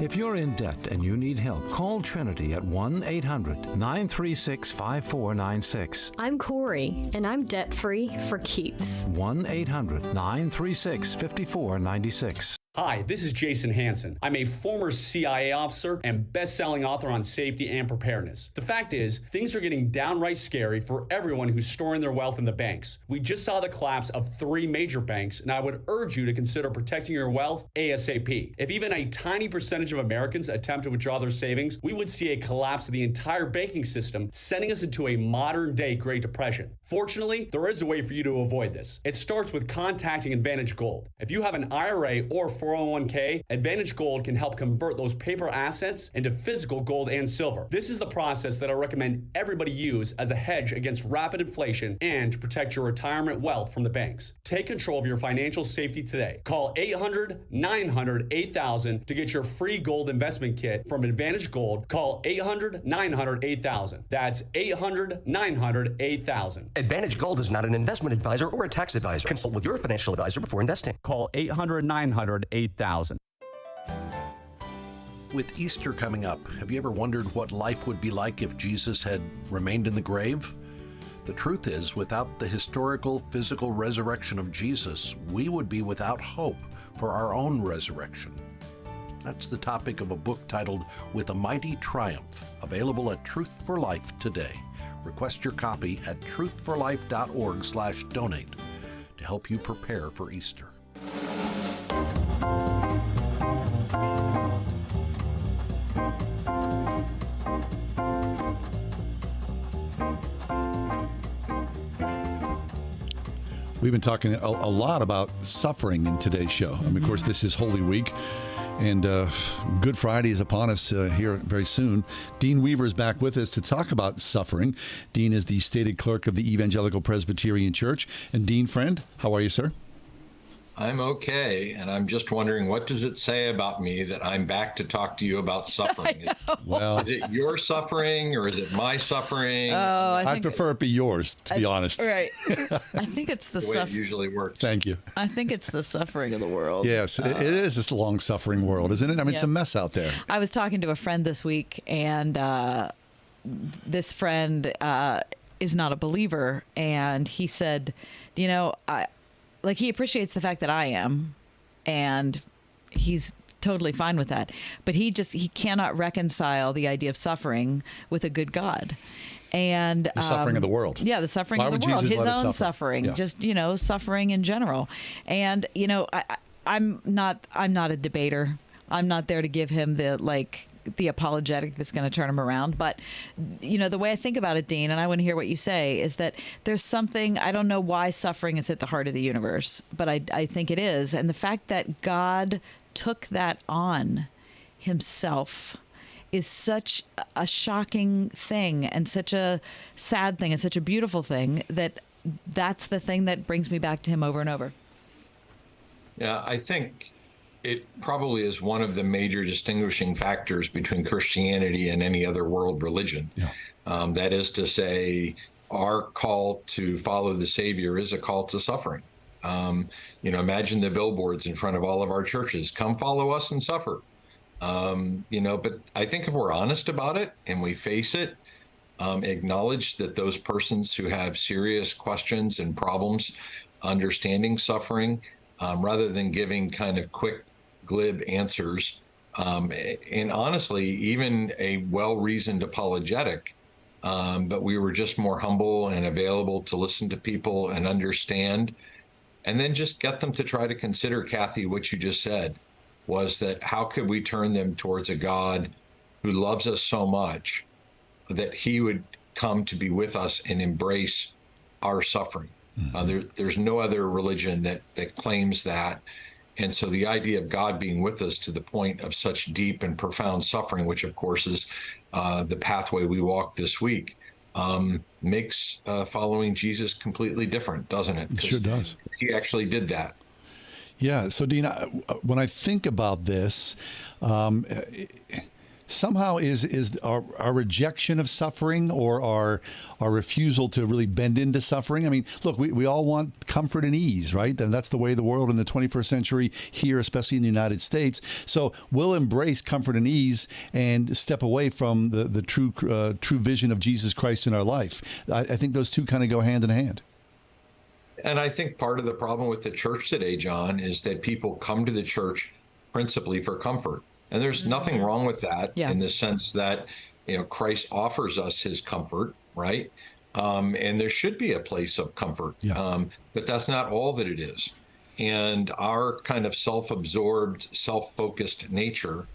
If you're in debt and you need help, call Trinity at 1-800-936-5496. I'm Corey, and I'm debt-free for keeps. 1-800-936-5496. Hi, this is Jason Hansen. I'm a former CIA officer and best-selling author on safety and preparedness. The fact is, things are getting downright scary for everyone who's storing their wealth in the banks. We just saw the collapse of 3 major banks, and I would urge you to consider protecting your wealth ASAP. If even a tiny percentage of Americans attempt to withdraw their savings, we would see a collapse of the entire banking system, sending us into a modern-day Great Depression. Fortunately, there is a way for you to avoid this. It starts with contacting Advantage Gold. If you have an IRA or 401k, Advantage Gold can help convert those paper assets into physical gold and silver. This is the process that I recommend everybody use as a hedge against rapid inflation and to protect your retirement wealth from the banks. Take control of your financial safety today. Call 800-900-8000 to get your free gold investment kit from Advantage Gold. Call 800-900-8000. That's 800-900-8000. Advantage Gold is not an investment advisor or a tax advisor. Consult with your financial advisor before investing. Call 800-900-8000. With Easter coming up, have you ever wondered what life would be like if Jesus had remained in the grave? The truth is, without the historical, physical resurrection of Jesus, we would be without hope for our own resurrection. That's the topic of a book titled With a Mighty Triumph, available at Truth for Life today. Request your copy at truthforlife.org/donate to help you prepare for Easter. We've been talking a lot about suffering in today's show. I mean, of course, this is Holy Week. And Good Friday is upon us here very soon. Dean Weaver is back with us to talk about suffering. Dean is the stated clerk of the Evangelical Presbyterian Church. And Dean, friend, how are you, sir? I'm okay, and I'm just wondering, what does it say about me that I'm back to talk to you about suffering? Well, is it your suffering or is it my suffering? I prefer it be yours, to be honest. Right. I think it's the way it usually works. Thank you. I think it's the suffering of the world. Yes, it is this long-suffering world, isn't it? I mean, it's a mess out there. I was talking to a friend this week, and this friend is not a believer, and he said, you know, he appreciates the fact that I am, and he's totally fine with that. But he cannot reconcile the idea of suffering with a good God. And the suffering of the world. Yeah, the suffering of the world. His own suffering. Yeah. Just, suffering in general. And, I'm not a debater. I'm not there to give him the apologetic that's going to turn him around. But, the way I think about it, Dean, and I want to hear what you say, is that there's something, I don't know why suffering is at the heart of the universe, but I think it is. And the fact that God took that on himself is such a shocking thing and such a sad thing and such a beautiful thing that's the thing that brings me back to him over and over. Yeah, I think it probably is one of the major distinguishing factors between Christianity and any other world religion. Yeah. That is to say, our call to follow the Savior is a call to suffering. Imagine the billboards in front of all of our churches, come follow us and suffer. But I think if we're honest about it and we face it, acknowledge that those persons who have serious questions and problems understanding suffering, rather than giving kind of quick, glib answers, and honestly, even a well-reasoned apologetic, but we were just more humble and available to listen to people and understand, and then just get them to try to consider, Kathy, what you just said, was that how could we turn them towards a God who loves us so much that he would come to be with us and embrace our suffering. Mm-hmm. There's no other religion that claims that. And so the idea of God being with us to the point of such deep and profound suffering, which of course is the pathway we walk this week, makes following Jesus completely different, doesn't it? It sure does. He actually did that. Yeah. So, Dean, when I think about this, somehow is our rejection of suffering or our refusal to really bend into suffering. I mean, look, we all want comfort and ease, right? And that's the way the world in the 21st century here, especially in the United States. So we'll embrace comfort and ease and step away from the true vision of Jesus Christ in our life. I think those two kind of go hand in hand. And I think part of the problem with the church today, John, is that people come to the church principally for comfort. And there's nothing wrong with that in the sense that, Christ offers us his comfort, right? And there should be a place of comfort, but that's not all that it is. And our kind of self-absorbed, self-focused nature,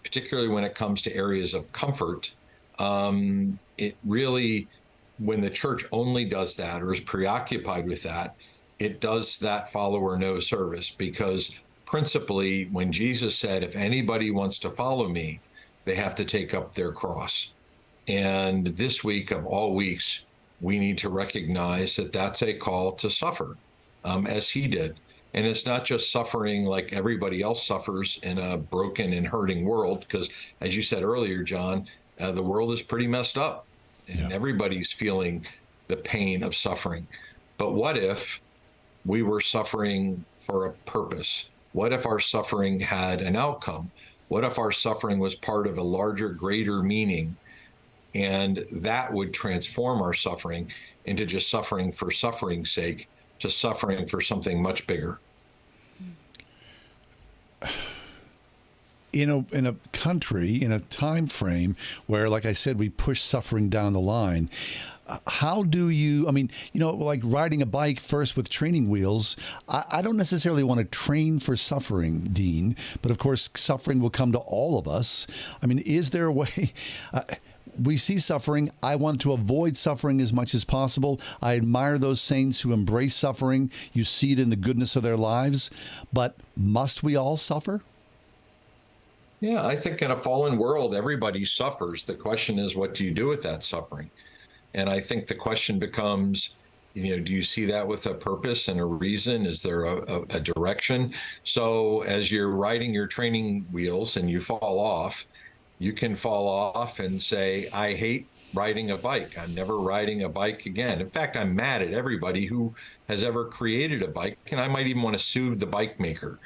particularly when it comes to areas of comfort, it really, when the church only does that or is preoccupied with that, it does that follower no service, because principally, when Jesus said, if anybody wants to follow me, they have to take up their cross. And this week of all weeks, we need to recognize that that's a call to suffer, as he did. And it's not just suffering like everybody else suffers in a broken and hurting world, because as you said earlier, John, the world is pretty messed up and everybody's feeling the pain of suffering. But what if we were suffering for a purpose? What if our suffering had an outcome? What if our suffering was part of a larger, greater meaning? And that would transform our suffering into just suffering for suffering's sake, to suffering for something much bigger. In a country, in a time frame where, like I said, we push suffering down the line, how do you, like riding a bike first with training wheels, I don't necessarily want to train for suffering, Dean, but of course, suffering will come to all of us. Is there a way? We see suffering. I want to avoid suffering as much as possible. I admire those saints who embrace suffering. You see it in the goodness of their lives. But must we all suffer? Yeah, I think in a fallen world, everybody suffers. The question is, what do you do with that suffering? And I think the question becomes, do you see that with a purpose and a reason? Is there a direction? So as you're riding your training wheels and you fall off, you can fall off and say, I hate riding a bike. I'm never riding a bike again. In fact, I'm mad at everybody who has ever created a bike, and I might even want to sue the bike maker.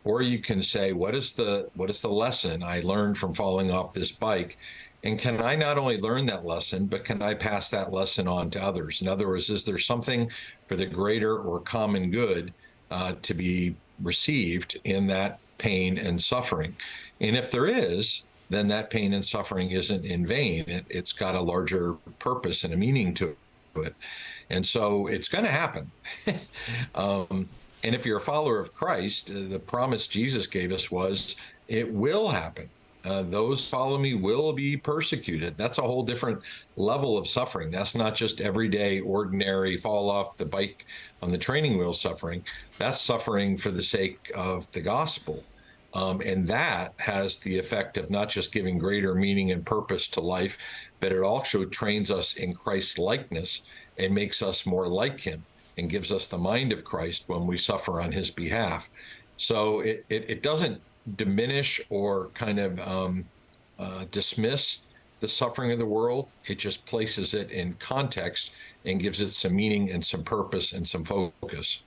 Or you can say, what is the lesson I learned from falling off this bike? And can I not only learn that lesson, but can I pass that lesson on to others? In other words, is there something for the greater or common good to be received in that pain and suffering? And if there is, then that pain and suffering isn't in vain. It's got a larger purpose and a meaning to it. And so it's going to happen. And if you're a follower of Christ, the promise Jesus gave us was, it will happen. Those follow me will be persecuted. That's a whole different level of suffering. That's not just everyday, ordinary, fall off the bike on the training wheel suffering. That's suffering for the sake of the gospel. And that has the effect of not just giving greater meaning and purpose to life, but it also trains us in Christ's likeness and makes us more like him and gives us the mind of Christ when we suffer on his behalf. So it doesn't diminish or kind of dismiss the suffering of the world. It just places it in context and gives it some meaning and some purpose and some focus.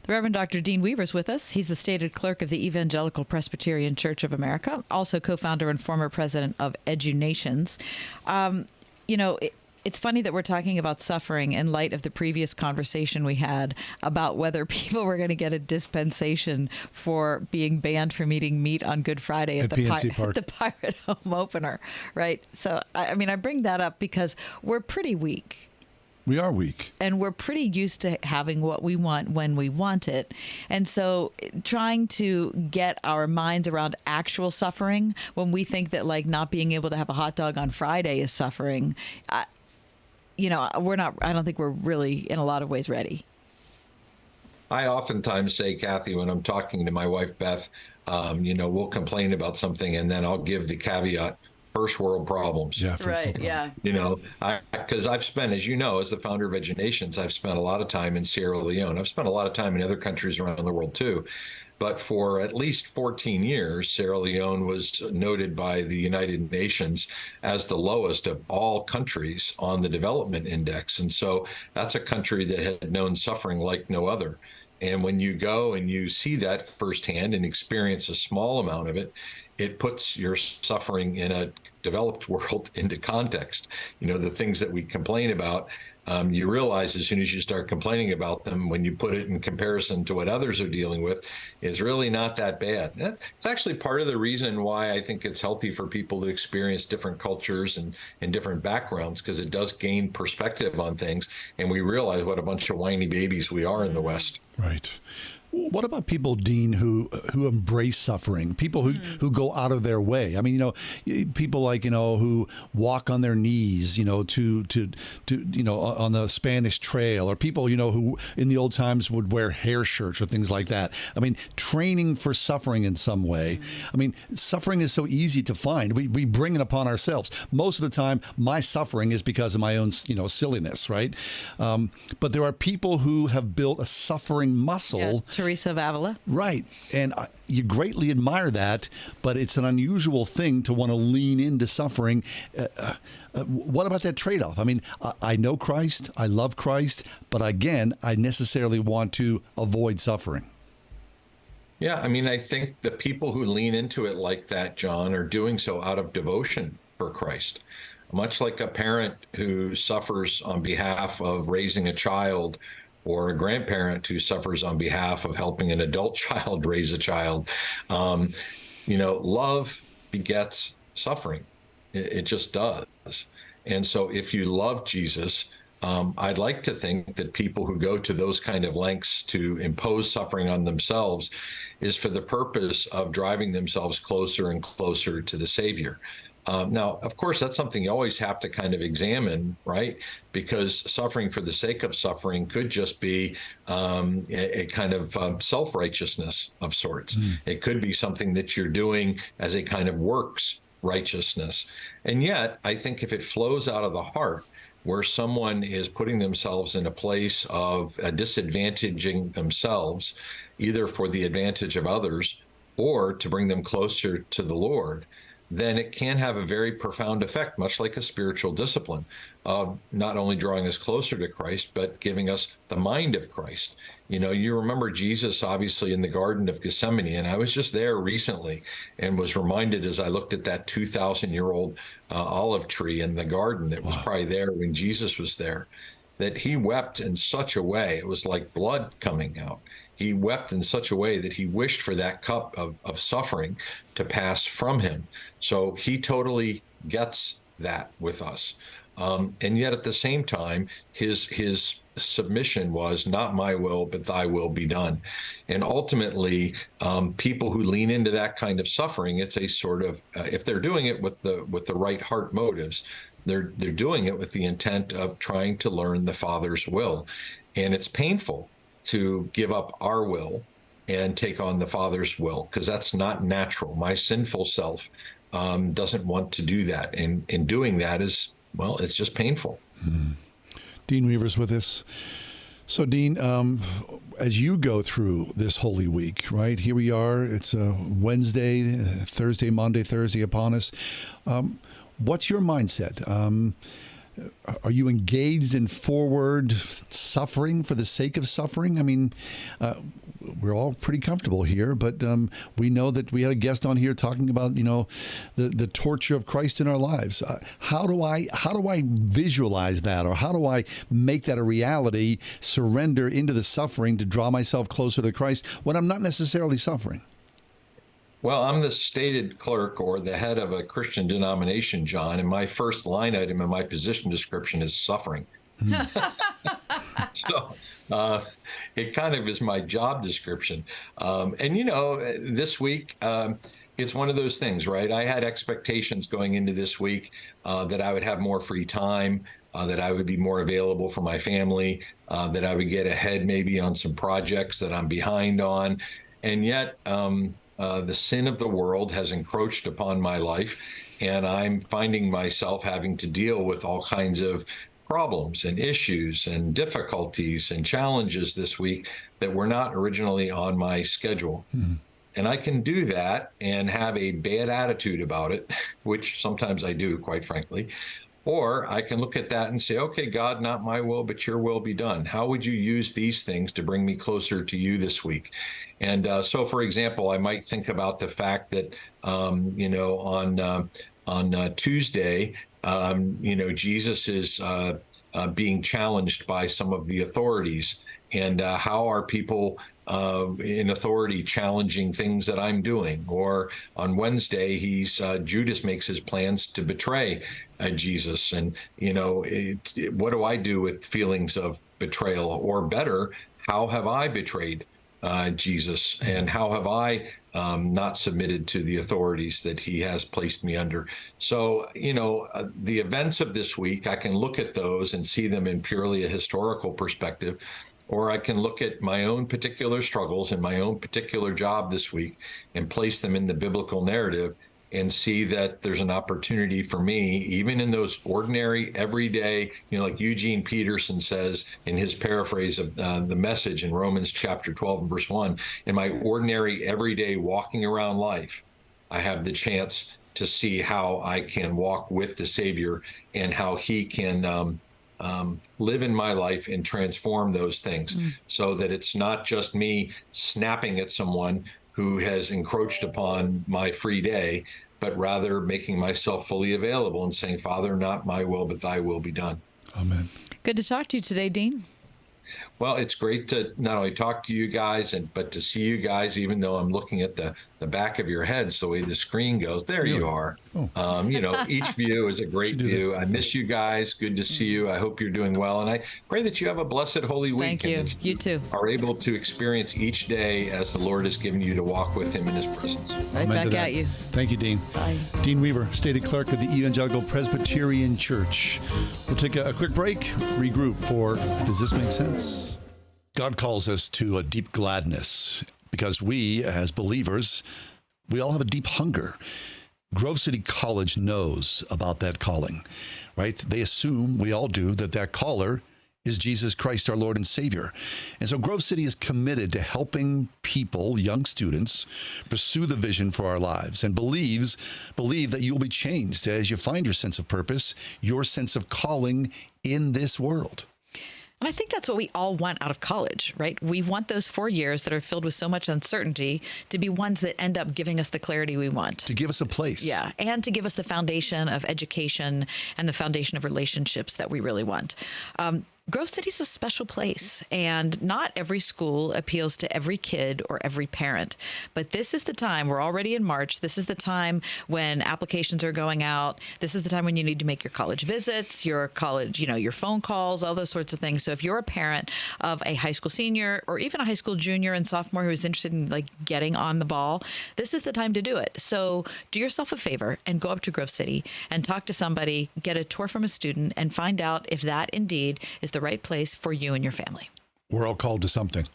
The Rev Dr. Dean Weaver is with us. He's the stated clerk of the Evangelical Presbyterian Church of America, also co-founder and former president of EduNations. It's funny that we're talking about suffering in light of the previous conversation we had about whether people were going to get a dispensation for being banned from eating meat on Good Friday at the Pirate Home opener, right? So, I bring that up because we're pretty weak. We are weak. And we're pretty used to having what we want when we want it. And so trying to get our minds around actual suffering when we think that not being able to have a hot dog on Friday is suffering, I don't think we're really in a lot of ways ready. I oftentimes say, Kathy, when I'm talking to my wife, Beth, we'll complain about something and then I'll give the caveat, first world problems. Yeah, right. Yeah. Because I've spent, as you know, as the founder of EduNations, I've spent a lot of time in Sierra Leone. I've spent a lot of time in other countries around the world too. But for at least 14 years, Sierra Leone was noted by the United Nations as the lowest of all countries on the development index. And so that's a country that had known suffering like no other. And when you go and you see that firsthand and experience a small amount of it, it puts your suffering in a developed world into context. The things that we complain about, you realize as soon as you start complaining about them, when you put it in comparison to what others are dealing with, is really not that bad. It's actually part of the reason why I think it's healthy for people to experience different cultures and different backgrounds, because it does gain perspective on things, and we realize what a bunch of whiny babies we are in the West. Right. What about people, Dean, who embrace suffering? People who go out of their way. People who walk on their knees, to on the Spanish Trail, or people, who in the old times would wear hair shirts or things like that. Training for suffering in some way. Suffering is so easy to find. We bring it upon ourselves. Most of the time, my suffering is because of my own, silliness, right? But there are people who have built a suffering muscle. Yeah, Teresa of Avila. Right. And you greatly admire that, but it's an unusual thing to want to lean into suffering. What about that trade-off? I know Christ, I love Christ, but again, I necessarily want to avoid suffering. Yeah, I think the people who lean into it like that, John, are doing so out of devotion for Christ. Much like a parent who suffers on behalf of raising a child, or a grandparent who suffers on behalf of helping an adult child raise a child. Love begets suffering. It just does. And so if you love Jesus, I'd like to think that people who go to those kind of lengths to impose suffering on themselves is for the purpose of driving themselves closer and closer to the Savior. Now, of course, that's something you always have to kind of examine, right? Because suffering for the sake of suffering could just be a kind of self-righteousness of sorts. It could be something that you're doing as a kind of works righteousness. And yet, I think if it flows out of the heart, where someone is putting themselves in a place of disadvantaging themselves, either for the advantage of others or to bring them closer to the Lord, then it can have a very profound effect, much like a spiritual discipline, of not only drawing us closer to Christ, but giving us the mind of Christ. You know, you remember Jesus, obviously, in the Garden of Gethsemane, and I was just there recently and was reminded as I looked at that 2,000-year-old olive tree in the garden that was probably there when Jesus was there, that he wept in such a way, it was like blood coming out. He wept in such a way that he wished for that cup of suffering to pass from him. So he totally gets that with us. And yet at the same time, his submission was, not my will, but thy will be done. And ultimately, people who lean into that kind of suffering, it's a sort of, if they're doing it with the right heart motives, they're doing it with the intent of trying to learn the Father's will. And it's painful to give up our will and take on the Father's will, because that's not natural. My sinful self doesn't want to do that. And in doing that is, well, it's just painful. Dean Weaver's with us. So, Dean, as you go through this Holy Week, right, here we are, it's a Wednesday, Thursday, Monday, Thursday upon us. What's your mindset? Are you engaged in forward suffering for the sake of suffering? I mean, we're all pretty comfortable here, but we know that we had a guest on here talking about, you know, the torture of Christ in our lives. How do I visualize that, or how do I make that a reality, surrender into the suffering to draw myself closer to Christ when I'm not necessarily suffering? Well, I'm the stated clerk or the head of a Christian denomination, John, and my first line item in my position description is suffering. So it kind of is my job description. And, you know, this week, it's one of those things, right? I had expectations going into this week that I would have more free time, that I would be more available for my family, that I would get ahead maybe on some projects that I'm behind on. And yet, the sin of the world has encroached upon my life, and I'm finding myself having to deal with all kinds of problems and issues and difficulties and challenges this week that were not originally on my schedule. And I can do that and have a bad attitude about it, which sometimes I do, quite frankly. Or I can look at that and say, okay, God, not my will, but your will be done. How would you use these things to bring me closer to you this week? And so, for example, I might think about the fact that, you know, on Tuesday, you know, Jesus is being challenged by some of the authorities. And how are people in authority challenging things that I'm doing? Or on Wednesday, Judas makes his plans to betray Jesus. And, you know, what do I do with feelings of betrayal? Or better, how have I betrayed Jesus? And how have I not submitted to the authorities that he has placed me under? So, you know, the events of this week, I can look at those and see them in purely a historical perspective. Or I can look at my own particular struggles and my own particular job this week and place them in the biblical narrative and see that there's an opportunity for me, even in those ordinary, everyday, you know, like Eugene Peterson says in his paraphrase of the Message in Romans chapter 12 and verse 1, in my ordinary, everyday walking around life, I have the chance to see how I can walk with the Savior and how he can live in my life and transform those things so that it's not just me snapping at someone who has encroached upon my free day, but rather making myself fully available and saying, Father, not my will, but thy will be done. Amen. Good to talk to you today, Dean. Well, it's great to not only talk to you guys, but to see you guys, even though I'm looking at the back of your heads, the way the screen goes. There you are. Oh. Each view is a great view. I miss you guys. Good to see you. I hope you're doing well. And I pray that you have a blessed Holy Week. Thank you. And you too. Are able to experience each day as the Lord has given you to walk with him in his presence. Right back at you. Thank you, Dean. Bye. Dean Weaver, Stated Clerk of the Evangelical Presbyterian Church. We'll take a quick break, regroup for Does This Make Sense? God calls us to a deep gladness because we, as believers, we all have a deep hunger. Grove City College knows about that calling, right? They assume, we all do, that caller is Jesus Christ, our Lord and Savior. And so Grove City is committed to helping people, young students, pursue the vision for our lives and believe that you will be changed as you find your sense of purpose, your sense of calling in this world. And I think that's what we all want out of college, right? We want those 4 years that are filled with so much uncertainty to be ones that end up giving us the clarity we want. To give us a place. Yeah. And to give us the foundation of education and the foundation of relationships that we really want. Grove City is a special place, and not every school appeals to every kid or every parent. But this is the time, we're already in March, this is the time when applications are going out. This is the time when you need to make your college visits, your college, your phone calls, all those sorts of things. So if you're a parent of a high school senior or even a high school junior and sophomore who is interested in getting on the ball, this is the time to do it. So do yourself a favor and go up to Grove City and talk to somebody, get a tour from a student, and find out if that indeed is the right place for you and your family. We're all called to something.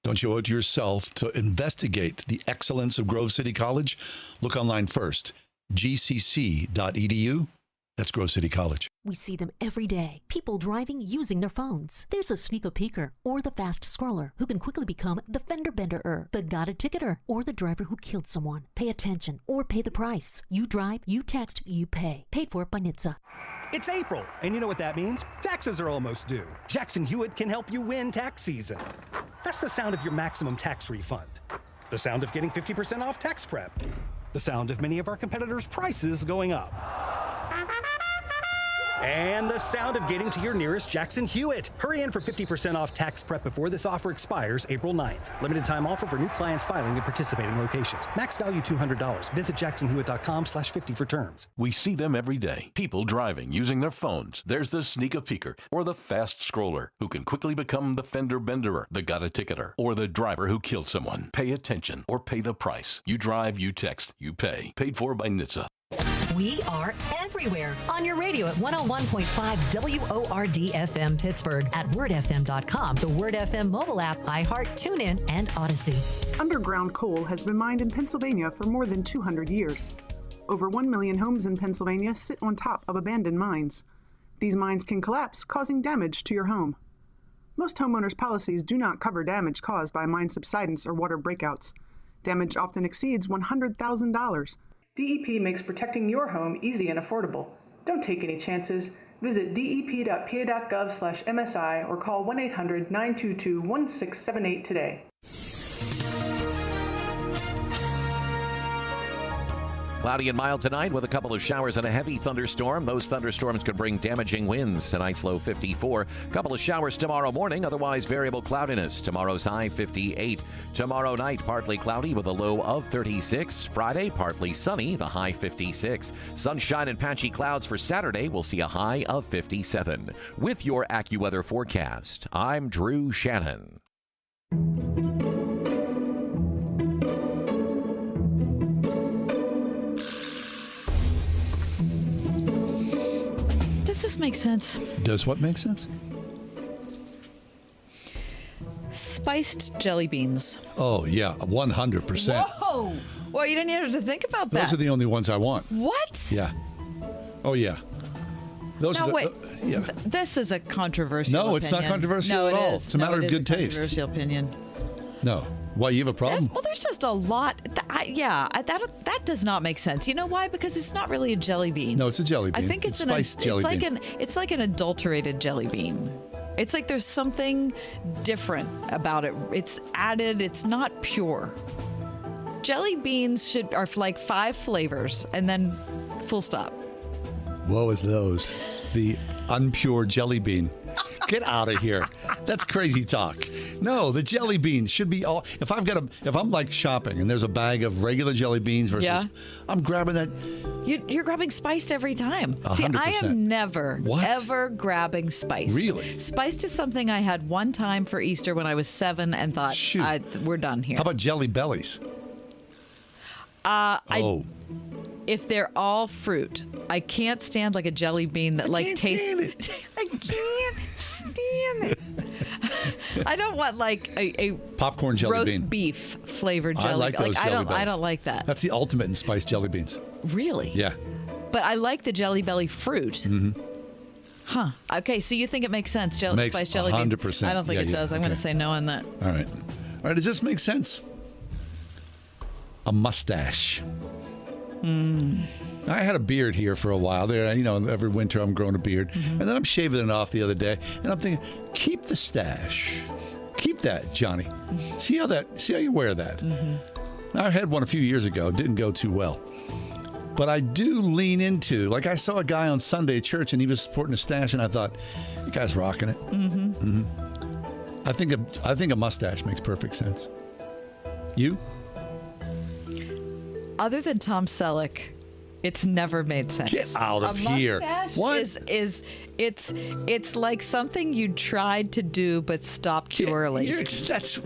Don't you owe it to yourself to investigate the excellence of Grove City College? Look online first, gcc.edu. That's Grove City College. We see them every day. People driving using their phones. There's a sneaker peeker or the fast scroller who can quickly become the fender bender-er, the got a ticketer, or the driver who killed someone. Pay attention or pay the price. You drive, you text, you pay. Paid for by NHTSA. It's April, and you know what that means? Taxes are almost due. Jackson Hewitt can help you win tax season. That's the sound of your maximum tax refund. The sound of getting 50% off tax prep. The sound of many of our competitors' prices going up. And the sound of getting to your nearest Jackson Hewitt. Hurry in for 50% off tax prep before this offer expires April 9th. Limited time offer for new clients filing in participating locations. Max value $200. Visit jacksonhewitt.com/50 for terms. We see them every day. People driving using their phones. There's the sneaker peeker or the fast scroller who can quickly become the fender benderer, the got a ticketer, or the driver who killed someone. Pay attention or pay the price. You drive, you text, you pay. Paid for by NHTSA. We are everywhere on your radio at 101.5 WORD FM Pittsburgh, at wordfm.com, the Word FM mobile app, iHeart, TuneIn, and Odyssey. Underground coal has been mined in Pennsylvania for more than 200 years. Over 1 million homes in Pennsylvania sit on top of abandoned mines. These mines can collapse, causing damage to your home. Most homeowners' policies do not cover damage caused by mine subsidence or water breakouts. Damage often exceeds $100,000. DEP makes protecting your home easy and affordable. Don't take any chances. Visit dep.pa.gov/MSI or call 1-800-922-1678 today. Cloudy and mild tonight with a couple of showers and a heavy thunderstorm. Those thunderstorms could bring damaging winds. Tonight's low 54. Couple of showers tomorrow morning, otherwise variable cloudiness. Tomorrow's high 58. Tomorrow night, partly cloudy with a low of 36. Friday, partly sunny, the high 56. Sunshine and patchy clouds for Saturday. We'll see a high of 57. With your AccuWeather forecast, I'm Drew Shannon. Does this make sense? Does what make sense? Spiced jelly beans. Oh, yeah, 100%. Whoa! Well, you didn't even have to think about that. Those are the only ones I want. What? Yeah. Oh, yeah. Those now, are wait. Yeah. This is a controversial opinion. No, it's not controversial at all. It's a matter of good taste. Controversial opinion. No. Why, you have a problem? Well, there's just a lot. That does not make sense. You know why? Because it's not really a jelly bean. No, it's a jelly bean. I think it's spiced jelly bean. It's like an adulterated jelly bean. It's like there's something different about it. It's added. It's not pure. Jelly beans are like 5 flavors and then full stop. Woe is those. The unpure jelly bean. Get out of here. That's crazy talk. No, the jelly beans should be all. If I'm like shopping and there's a bag of regular jelly beans versus, I'm grabbing that. You're grabbing spiced every time. 100%. See, I am never, ever grabbing spiced. Really? Spiced is something I had one time for Easter when I was 7 and thought, we're done here. How about Jelly Bellies? If they're all fruit, I can't stand like a jelly bean that tastes. I can't stand it. I don't want like a popcorn jelly roast bean, beef flavored jelly. I like those jelly bellies. I don't like that. That's the ultimate in spiced jelly beans. Really? Yeah. But I like the Jelly Belly fruit. Mm-hmm. Huh. Okay, so you think it makes sense, spiced jelly beans? 100%. I don't think it does. I'm going to say no on that. All right. Does this make sense? A mustache. I had a beard here for a while there. Every winter I'm growing a beard. And then I'm shaving it off the other day. And I'm thinking, keep the stash. Keep that, Johnny. See how you wear that. Now, I had one a few years ago. It didn't go too well. But I do lean into, like I saw a guy on Sunday at church and he was sporting a stash and I thought, that guy's rocking it. I think a mustache makes perfect sense. You? Other than Tom Selleck, it's never made sense. Get out of here. Mustache What? It's like something you tried to do but stopped too early. That's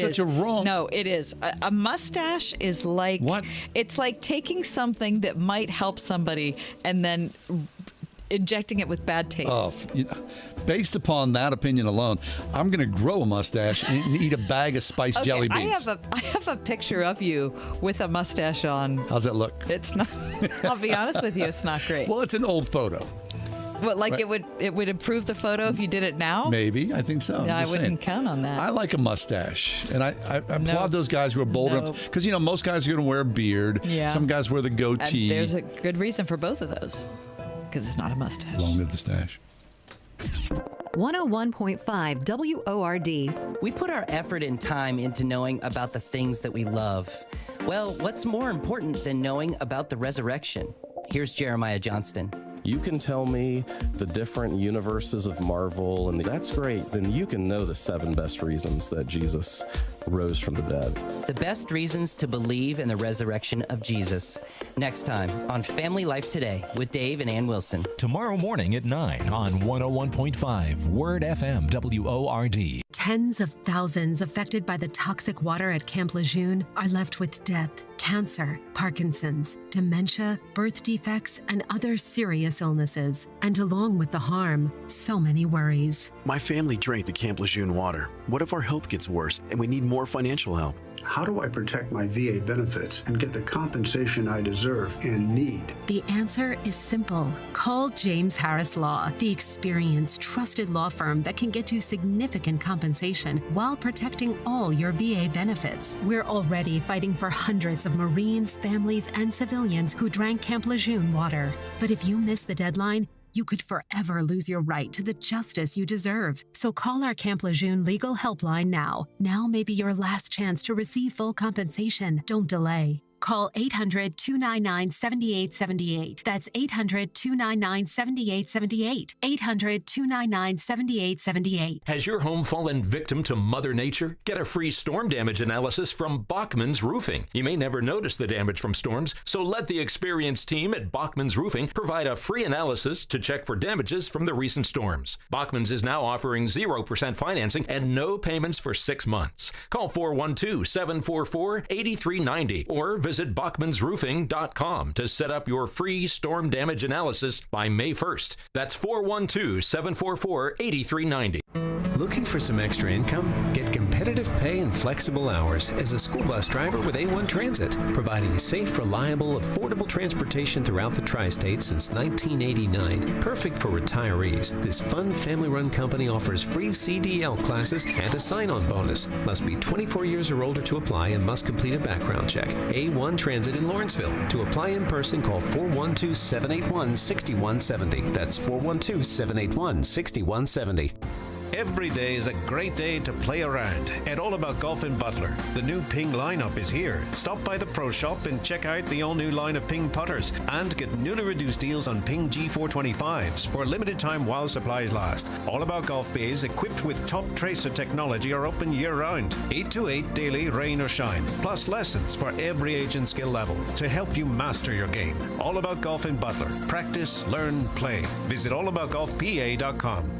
such a wrong. No, it is. A mustache is like what? It's like taking something that might help somebody and then injecting it with bad taste. Based upon that opinion alone, I'm going to grow a mustache and eat a bag of spiced jelly beans. I have a picture of you with a mustache on. How's that look? It's not. I'll be honest with you, it's not great. Well, it's an old photo. Well, like right. it would improve the photo if you did it now? Maybe. I think so. Yeah, I wouldn't count on that. I like a mustache. And I applaud those guys who are bold enough. Because, most guys are going to wear a beard. Yeah. Some guys wear the goatee. And there's a good reason for both of those. Because it's not a mustache. Long live the stash. 101.5 WORD. We put our effort and time into knowing about the things that we love. Well, what's more important than knowing about the resurrection? Here's Jeremiah Johnston. You can tell me the different universes of Marvel, and that's great. Then you can know the 7 best reasons that Jesus rose from the dead. The best reasons to believe in the resurrection of Jesus. Next time on Family Life Today with Dave and Ann Wilson. Tomorrow morning at 9 on 101.5 Word FM WORD. Tens of thousands affected by the toxic water at Camp Lejeune are left with death, cancer, Parkinson's, dementia, birth defects, and other serious illnesses. And along with the harm, so many worries. My family drank the Camp Lejeune water. What if our health gets worse and we need more financial help? How do I protect my VA benefits and get the compensation I deserve and need? The answer is simple. Call James Harris Law, the experienced, trusted law firm that can get you significant compensation while protecting all your VA benefits. We're already fighting for hundreds of Marines, families, and civilians who drank Camp Lejeune water. But if you miss the deadline, you could forever lose your right to the justice you deserve. So call our Camp Lejeune legal helpline now. Now may be your last chance to receive full compensation. Don't delay. Call 800-299-7878. That's 800-299-7878. 800-299-7878. Has your home fallen victim to Mother Nature? Get a free storm damage analysis from Bachman's Roofing. You may never notice the damage from storms, so let the experienced team at Bachman's Roofing provide a free analysis to check for damages from the recent storms. Bachman's is now offering 0% financing and no payments for 6 months. Call 412-744-8390 or visit bachmansroofing.com to set up your free storm damage analysis by May 1st. That's 412-744-8390. Looking for some extra income? Get competitive pay and flexible hours as a school bus driver with A1 Transit, providing safe, reliable, affordable transportation throughout the tri-state since 1989. Perfect for retirees, this fun family-run company offers free CDL classes and a sign-on bonus. Must be 24 years or older to apply and must complete a background check. A1 Transit in Lawrenceville. To apply in person, call 412-781-6170. That's 412-781-6170. Every day is a great day to play around at All About Golf in Butler. The new Ping lineup is here. Stop by the Pro Shop and check out the all-new line of Ping putters and get newly reduced deals on Ping G425s for a limited time while supplies last. All About Golf bays equipped with top tracer technology are open year-round, 8 to 8 daily, rain or shine, plus lessons for every age and skill level to help you master your game. All About Golf in Butler. Practice, learn, play. Visit allaboutgolfpa.com.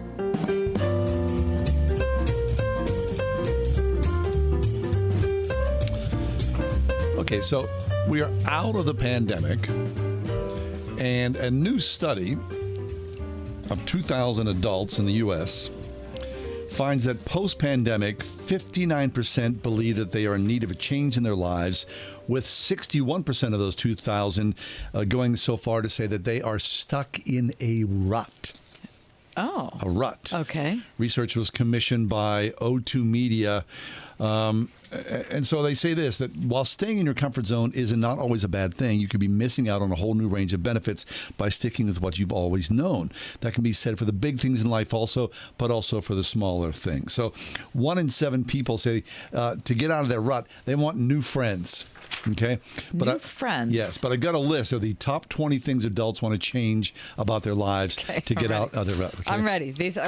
Okay, so we are out of the pandemic, and a new study of 2,000 adults in the U.S. finds that post-pandemic, 59% believe that they are in need of a change in their lives, with 61% of those 2,000 going so far to say that they are stuck in a rut. Oh. A rut. Okay. Research was commissioned by O2 Media. And so they say this, that while staying in your comfort zone is not always a bad thing, you could be missing out on a whole new range of benefits by sticking with what you've always known. That can be said for the big things in life also, but also for the smaller things. So 1 in 7 people say to get out of their rut, they want new friends. Okay? New friends. Yes, but I got a list of the top 20 things adults want to change about their lives to get out of their rut. Okay? I'm ready. So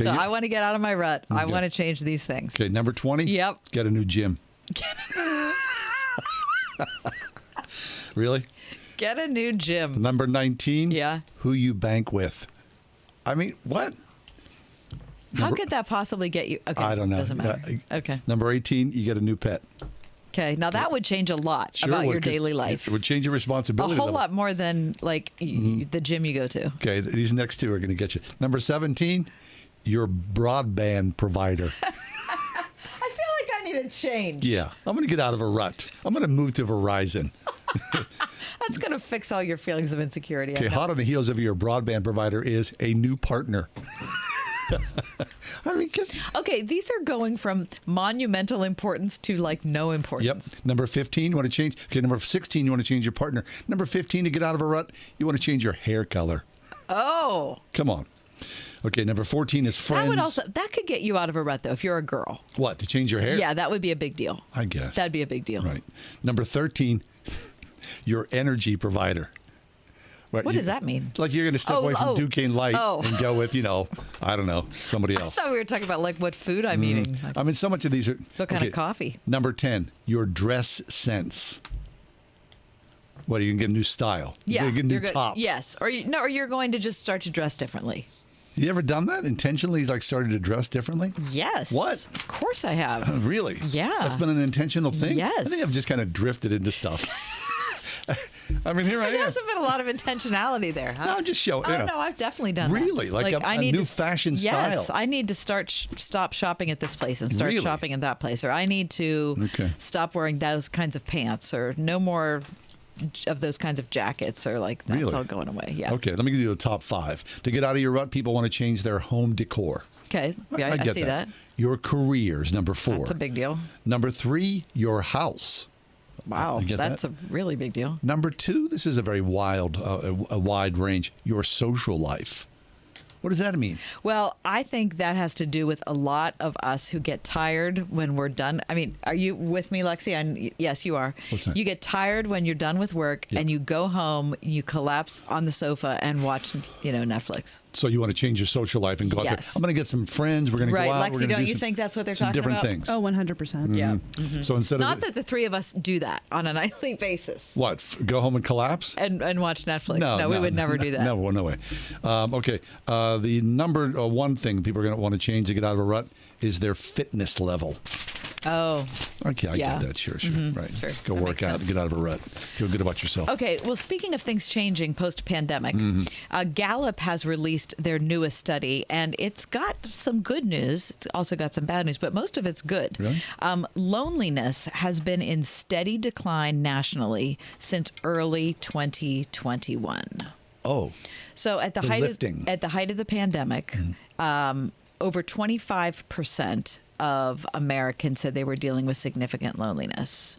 I want to get out of my rut. I want to change these things. Okay, number 20? Yep. Get a new gym. Really? Get a new gym. Number 19? Yeah. Who you bank with. I mean, what? How could that possibly get you? Okay, I don't know. Doesn't matter. Okay. Number 18, you get a new pet. Okay, now that would change a lot about your daily life. It would change your responsibility. A whole lot more than like the gym you go to. Okay, these next two are going to get you. Number 17, your broadband provider. I feel like I need a change. Yeah, I'm going to get out of a rut. I'm going to move to Verizon. That's going to fix all your feelings of insecurity. Okay, hot on the heels of your broadband provider is a new partner. I mean, okay, these are going from monumental importance to like no importance. Yep. Number 15, you want to change. Okay, number 16, you want to change your partner. Number 15, to get out of a rut, you want to change your hair color. Oh. Come on. Okay, number 14 is friends. That could get you out of a rut though if you're a girl. What, to change your hair? Yeah, that would be a big deal. I guess. That'd be a big deal. Right. Number 13, your energy provider. Right, what does that mean? Like you're going to step away from Duquesne Light and go with, I don't know, somebody else. I thought we were talking about like what food I'm eating. I mean, so much of these are... What kind of coffee? Number 10, your dress sense. What, are you going to get a new style? Yeah. You're going to get a new top. Yes. Or you're going to just start to dress differently. You ever done that? Intentionally, like started to dress differently? Yes. What? Of course I have. Really? Yeah. That's been an intentional thing? Yes. I think I've just kind of drifted into stuff. I mean, here I am. There hasn't been a lot of intentionality there, huh? No, I'm just showing. Oh, no, I've definitely done that. Really? Like a new fashion style? Yes, I need to stop shopping at this place and start shopping at that place. Or I need to stop wearing those kinds of pants or no more of those kinds of jackets or like that's all going away. Yeah. Okay, let me give you the top 5. To get out of your rut, people want to change their home decor. Okay, yeah, I see that. Your careers, number 4. That's a big deal. Number 3, your house. Wow, that's a really big deal. Number 2, this is a very a wide range. Your social life. What does that mean? Well, I think that has to do with a lot of us who get tired when we're done. I mean, are you with me, Lexi? Yes, you are. What's that? You get tired when you're done with work and you go home, you collapse on the sofa and watch, Netflix. So you want to change your social life and go out there. I'm going to get some friends. We're going to go out. Lexi, don't you think that's what they're talking different about? Things. Oh, 100%. Mm-hmm. Yeah. Mm-hmm. So instead of that the three of us do that on a nightly basis. What? Go home and collapse? And watch Netflix. No, we would never do that. No way. Okay. The number 1 thing people are going to want to change to get out of a rut is their fitness level. Oh. Okay, I get that. Sure. Mm-hmm. Right. Sure. Go work out and get out of a rut. Feel good about yourself. Okay. Well, speaking of things changing post-pandemic, Gallup has released their newest study, and it's got some good news. It's also got some bad news, but most of it's good. Really? Loneliness has been in steady decline nationally since early 2021. Oh. So at the height of the pandemic, over 25% of Americans said they were dealing with significant loneliness.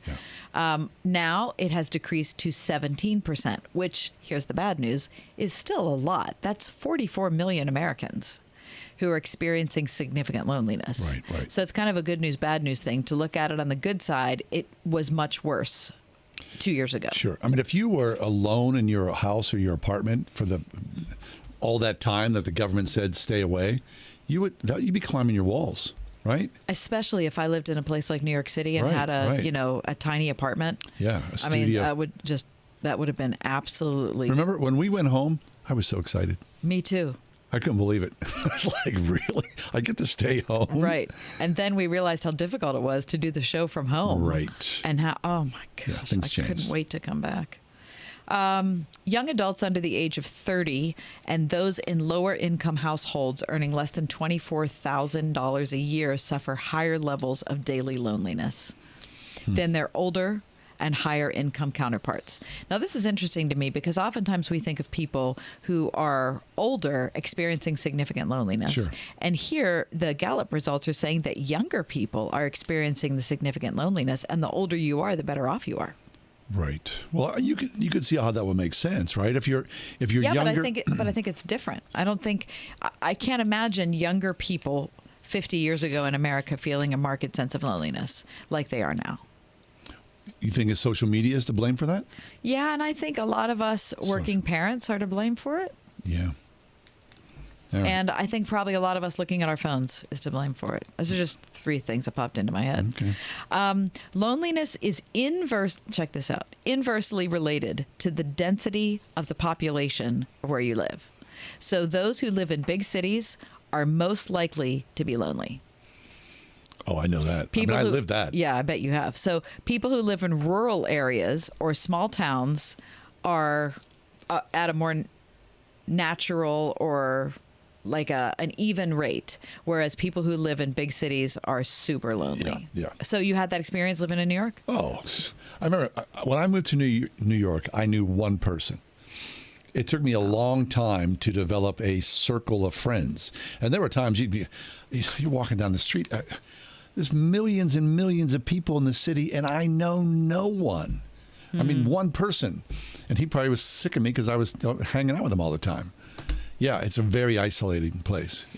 Yeah. Now it has decreased to 17%, which, here's the bad news, is still a lot. That's 44 million Americans. who are experiencing significant loneliness. Right. So it's kind of a good news, bad news thing. To look at it on the good side, it was much worse 2 years ago. Sure. I mean, if you were alone in your house or your apartment for all that time that the government said stay away, you'd be climbing your walls, right? Especially if I lived in a place like New York City and had a tiny apartment. Yeah, a studio. I mean, that would have been absolutely. Remember when we went home? I was so excited. Me too. I couldn't believe it. I was like, really? I get to stay home? Right. And then we realized how difficult it was to do the show from home. Right. And how, oh my gosh, I couldn't wait to come back. Young adults under the age of 30 and those in lower income households earning less than $24,000 a year suffer higher levels of daily loneliness than their older and higher income counterparts. Now, this is interesting to me because oftentimes we think of people who are older experiencing significant loneliness. Sure. And here, the Gallup results are saying that younger people are experiencing the significant loneliness, and the older you are, the better off you are. Right. Well, you could see how that would make sense, right? If you're younger. But I think it's different. I can't imagine younger people 50 years ago in America feeling a marked sense of loneliness like they are now. You think it's social media is to blame for that? Yeah, and I think a lot of us working parents are to blame for it. Yeah. And I think probably a lot of us looking at our phones is to blame for it. Those are just three things that popped into my head. Okay. Loneliness is inversely related to the density of the population where you live. So those who live in big cities are most likely to be lonely. Oh, I know that. I live that. Yeah, I bet you have. So people who live in rural areas or small towns are at a more natural or like an even rate, whereas people who live in big cities are super lonely. Yeah. So you had that experience living in New York? Oh, I remember when I moved to New York, I knew one person. It took me a long time to develop a circle of friends. And there were times you're walking down the street. There's millions and millions of people in the city, and I know no one. I mean, one person. And he probably was sick of me because I was hanging out with him all the time. Yeah, it's a very isolating place.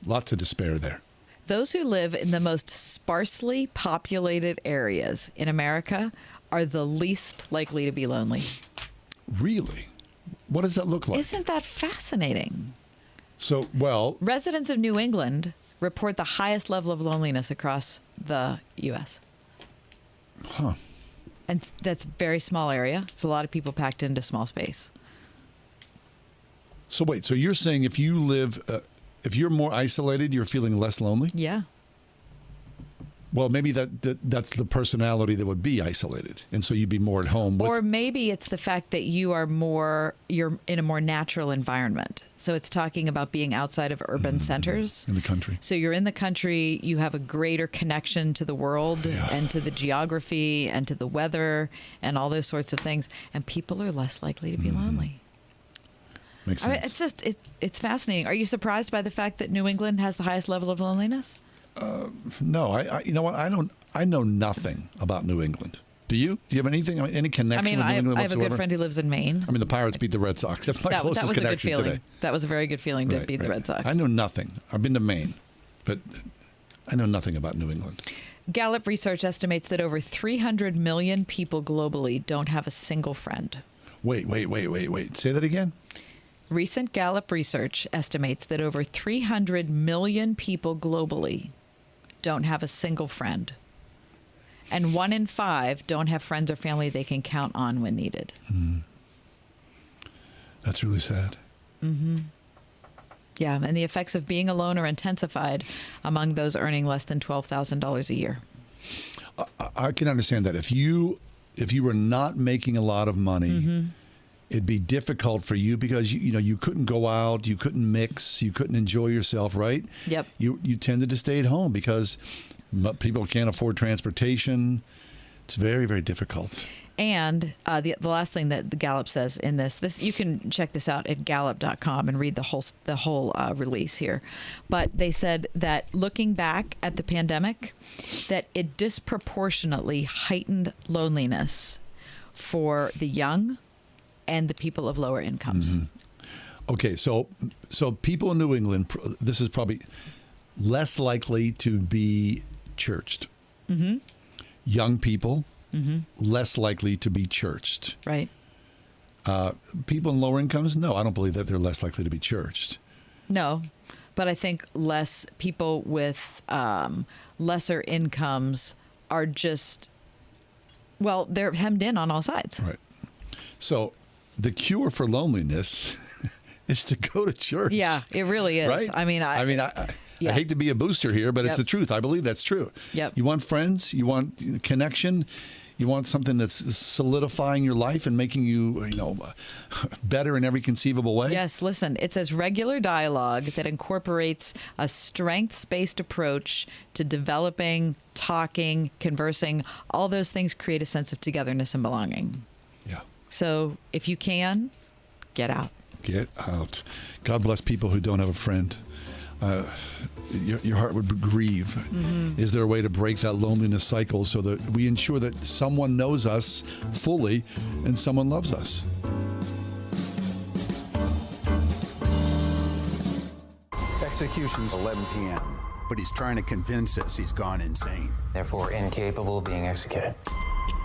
Lots of despair there. Those who live in the most sparsely populated areas in America are the least likely to be lonely. Really? What does that look like? Isn't that fascinating? So, residents of New England report the highest level of loneliness across the U.S. Huh. And that's a very small area. It's a lot of people packed into small space. So wait, so you're saying if you're more isolated, you're feeling less lonely? Yeah. Well, maybe that's the personality that would be isolated, and so you'd be more at home. Or maybe it's the fact that you're in a more natural environment. So it's talking about being outside of urban centers. In the country. So you're in the country, you have a greater connection to the world and to the geography and to the weather and all those sorts of things, and people are less likely to be lonely. Makes sense. I mean, it's fascinating. Are you surprised by the fact that New England has the highest level of loneliness? No, you know what? I know nothing about New England. Do you? Do you have any connection with New England whatsoever? I have a good friend who lives in Maine. I mean, the Pirates beat the Red Sox. That's my closest connection today. That was a very good feeling to beat the Red Sox. I know nothing. I've been to Maine, but I know nothing about New England. Gallup research estimates that over 300 million people globally don't have a single friend. Wait. Say that again? Recent Gallup research estimates that over 300 million people globally don't have a single friend. And 1 in 5 don't have friends or family they can count on when needed. That's really sad. Mm-hmm. Yeah, and the effects of being alone are intensified among those earning less than $12,000 a year. I can understand that. If you were not making a lot of money, it'd be difficult for you because you couldn't go out, you couldn't mix, you couldn't enjoy yourself, right? Yep. You tended to stay at home because people can't afford transportation. It's very, very difficult. And the last thing that the Gallup says in this you can check this out at gallup.com and read the whole release here. But they said that looking back at the pandemic, that it disproportionately heightened loneliness for the young and the people of lower incomes. Okay, so people in New England, this is probably less likely to be churched. Mm-hmm. Young people, less likely to be churched. Right. People in lower incomes, no, I don't believe that they're less likely to be churched. No, but I think less people with lesser incomes are just, well, they're hemmed in on all sides. Right. So the cure for loneliness is to go to church. Yeah, it really is. Right? I hate to be a booster here, but it's the truth. I believe that's true. Yep. You want friends, you want connection, you want something that's solidifying your life and making you, better in every conceivable way. Yes, listen, it says regular dialogue that incorporates a strengths-based approach to developing, talking, conversing. All those things create a sense of togetherness and belonging. Yeah. So if you can, get out. Get out. God bless people who don't have a friend. Your heart would grieve. Mm-hmm. Is there a way to break that loneliness cycle so that we ensure that someone knows us fully and someone loves us? Execution's 11 p.m., but he's trying to convince us he's gone insane. Therefore incapable of being executed.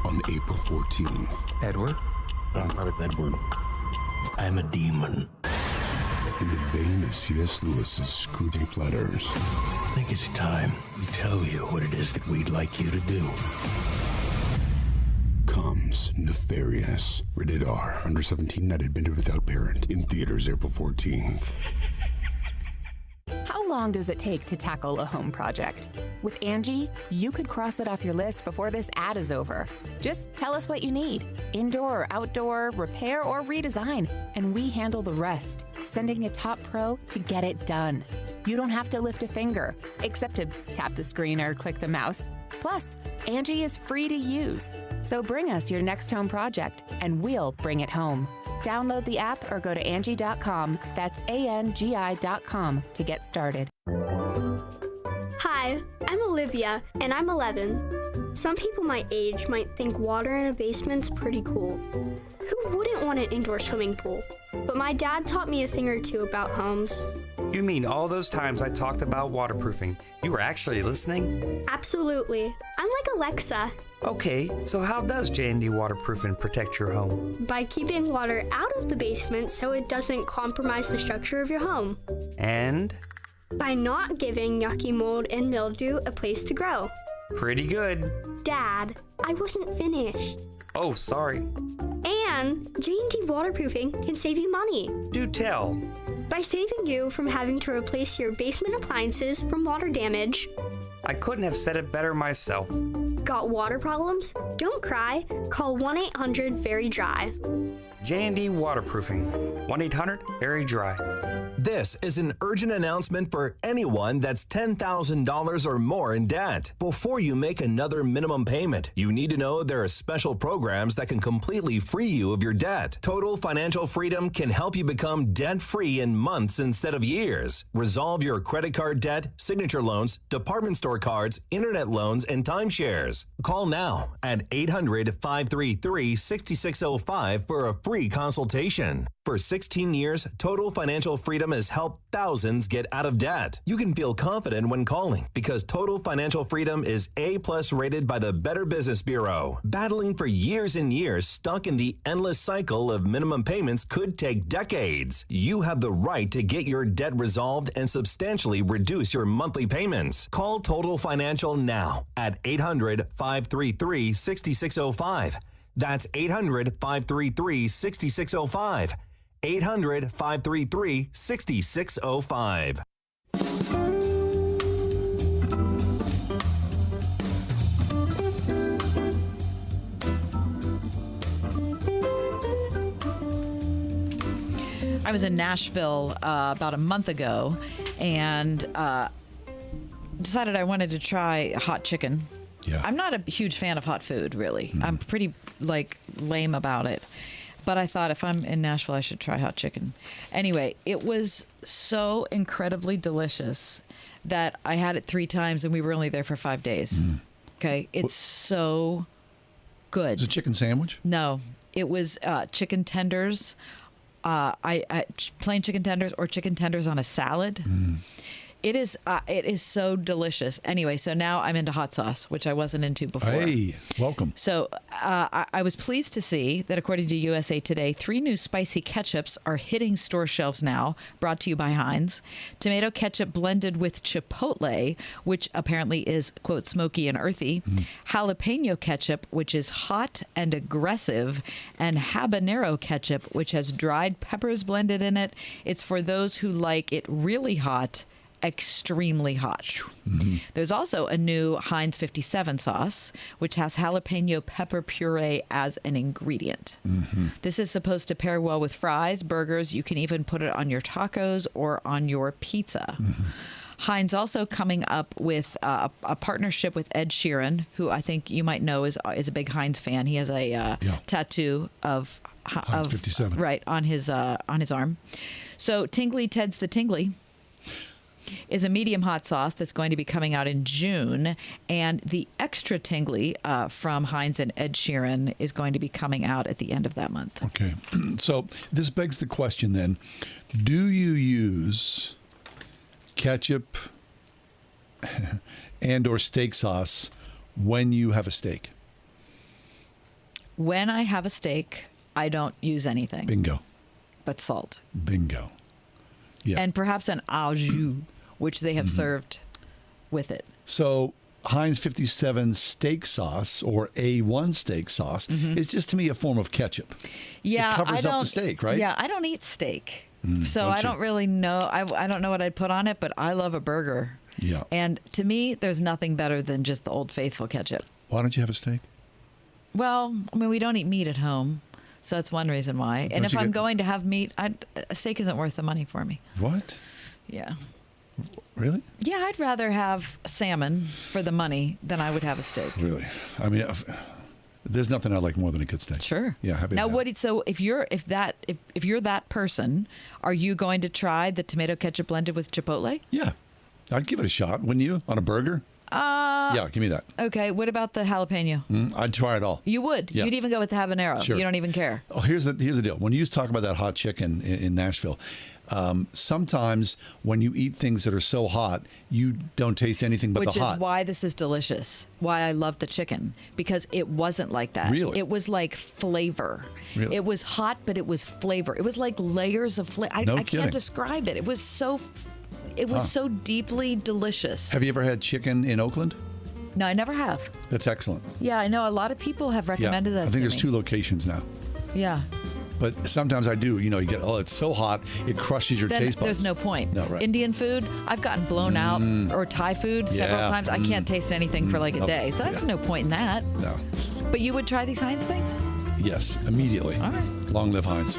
On April 14th. Edward? I'm not Edward. I'm a demon. In the vein of C.S. Lewis's Screwtape Letters. I think it's time we tell you what it is that we'd like you to do. Comes Nefarious. Rated R. Under 17, not admitted without parent. In theaters April 14th. How long does it take to tackle a home project? With Angie, you could cross it off your list before this ad is over. Just tell us what you need. Indoor or outdoor, repair or redesign, and we handle the rest, sending a top pro to get it done. You don't have to lift a finger, except to tap the screen or click the mouse. Plus, Angie is free to use. So bring us your next home project, and we'll bring it home. Download the app or go to Angie.com. That's ANGI.com to get started. Hi, I'm Olivia, and I'm 11. Some people my age might think water in a basement's pretty cool. Who wouldn't want an indoor swimming pool? But my dad taught me a thing or two about homes. You mean all those times I talked about waterproofing? You were actually listening? Absolutely. I'm like Alexa. Okay, so how does J&D waterproofing protect your home? By keeping water out of the basement so it doesn't compromise the structure of your home. And? By not giving yucky mold and mildew a place to grow. Pretty good. Dad, I wasn't finished. Oh, sorry. And J&D waterproofing can save you money. Do tell. By saving you from having to replace your basement appliances from water damage. I couldn't have said it better myself. Got water problems? Don't cry. Call 1-800-VERY-DRY. J&D Waterproofing. 1-800-VERY-DRY. This is an urgent announcement for anyone that's $10,000 or more in debt. Before you make another minimum payment, you need to know there are special programs that can completely free you of your debt. Total Financial Freedom can help you become debt-free in months instead of years. Resolve your credit card debt, signature loans, department store cards, internet loans, and timeshares. Call now at 800-533-6605 for a free consultation. For 16 years, Total Financial Freedom has helped thousands get out of debt. You can feel confident when calling because Total Financial Freedom is A+ rated by the Better Business Bureau. Battling for years and years stuck in the endless cycle of minimum payments could take decades. You have the right to get your debt resolved and substantially reduce your monthly payments. Call Total Financial now at 800-533-6605. That's 800-533-6605. 800-533-6605. I was in Nashville about a month ago and decided I wanted to try hot chicken. Yeah. I'm not a huge fan of hot food, really. I'm pretty lame about it. But I thought if I'm in Nashville, I should try hot chicken. Anyway, it was so incredibly delicious that I had it 3 times and we were only there for 5 days. Okay. It's so good. Is it a chicken sandwich? No, it was chicken tenders plain chicken tenders or chicken tenders on a salad. It is so delicious. Anyway, so now I'm into hot sauce, which I wasn't into before. Hey, welcome. So I was pleased to see that according to USA Today, 3 new spicy ketchups are hitting store shelves now, brought to you by Heinz. Tomato ketchup blended with chipotle, which apparently is, quote, smoky and earthy. Jalapeno ketchup, which is hot and aggressive. And habanero ketchup, which has dried peppers blended in it. It's for those who like it really hot, extremely hot. There's also a new Heinz 57 sauce, which has jalapeno pepper puree as an ingredient. This is supposed to pair well with fries, burgers. You can even put it on your tacos or on your pizza. Heinz also coming up with a partnership with Ed Sheeran, who I think you might know is a big Heinz fan. He has a tattoo of Heinz 57 right on his arm. So Tingly Ted's the Tingly is a medium hot sauce that's going to be coming out in June, and the extra tingly from Heinz and Ed Sheeran is going to be coming out at the end of that month. Okay, so this begs the question then, do you use ketchup and or steak sauce when you have a steak? When I have a steak, I don't use anything. Bingo. But salt. Bingo. Yeah. And perhaps an au jus, which they have served with it. So Heinz 57 steak sauce or A1 steak sauce is just to me a form of ketchup. Yeah, it covers up the steak, right? Yeah, I don't eat steak. So I don't really know. I don't know what I'd put on it, but I love a burger. Yeah. And to me, there's nothing better than just the Old Faithful ketchup. Why don't you have a steak? Well, I mean, we don't eat meat at home. So that's one reason why. And if I'm going to have meat, a steak isn't worth the money for me. What? Yeah. Really? Yeah, I'd rather have salmon for the money than I would have a steak. Really? I mean, there's nothing I like more than a good steak. Sure. Yeah. Happy Now, with that. so if you're that person, are you going to try the tomato ketchup blended with chipotle? Yeah, I'd give it a shot. Wouldn't you? On a burger? Yeah, give me that. Okay. What about the jalapeno? I'd try it all. You would. Yeah. You'd even go with the habanero. Sure. You don't even care. Oh, here's the deal. When you talk about that hot chicken in Nashville, sometimes when you eat things that are so hot, you don't taste anything but Which the hot. Which is why this is delicious. Why I love the chicken, because it wasn't like that. Really? It was like flavor. Really? It was hot, but it was flavor. It was like layers of flavor. I kidding. can't describe it. It was so so deeply delicious. Have you ever had chicken in Oakland? No, I never have. That's excellent. Yeah, I know a lot of people have recommended that. I think there's 2 locations now. Yeah. But sometimes I do. You get, it's so hot, it crushes your taste buds. There's no point. No, right. Indian food, I've gotten blown out, or Thai food several times. I can't taste anything for like a day. So there's no point in that. No. But you would try these Heinz things? Yes, immediately. All right. Long live Heinz.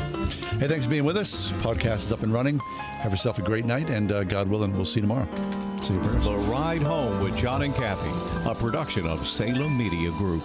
Hey, thanks for being with us. Podcast is up and running. Have yourself a great night, and God willing, we'll see you tomorrow. See you, prayers. The Ride Home with John and Kathy, a production of Salem Media Group.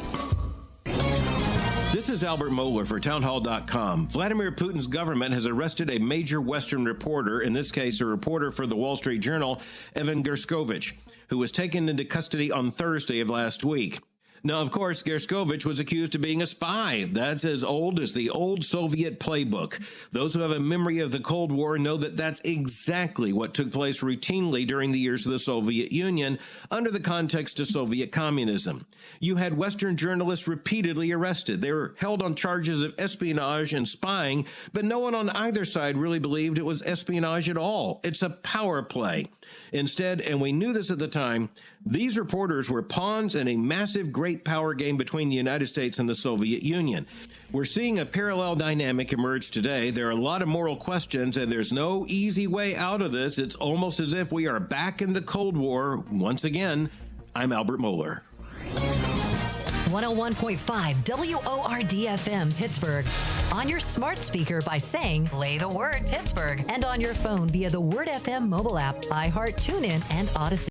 This is Albert Mohler for townhall.com. Vladimir Putin's government has arrested a major Western reporter, in this case a reporter for the Wall Street Journal, Evan Gershkovich, who was taken into custody on Thursday of last week. Now, of course, Gershkovich was accused of being a spy. That's as old as the old Soviet playbook. Those who have a memory of the Cold War know that that's exactly what took place routinely during the years of the Soviet Union under the context of Soviet communism. You had Western journalists repeatedly arrested. They were held on charges of espionage and spying, but no one on either side really believed it was espionage at all. It's a power play. Instead, and we knew this at the time, these reporters were pawns in a massive great power game between the United States and the Soviet Union. We're seeing a parallel dynamic emerge today. There are a lot of moral questions, and there's no easy way out of this. It's almost as if we are back in the Cold War once again. I'm Albert Mohler. 101.5 WORD-FM Pittsburgh. On your smart speaker by saying, play the word Pittsburgh. And on your phone via the Word FM mobile app, iHeart, TuneIn, and Odyssey.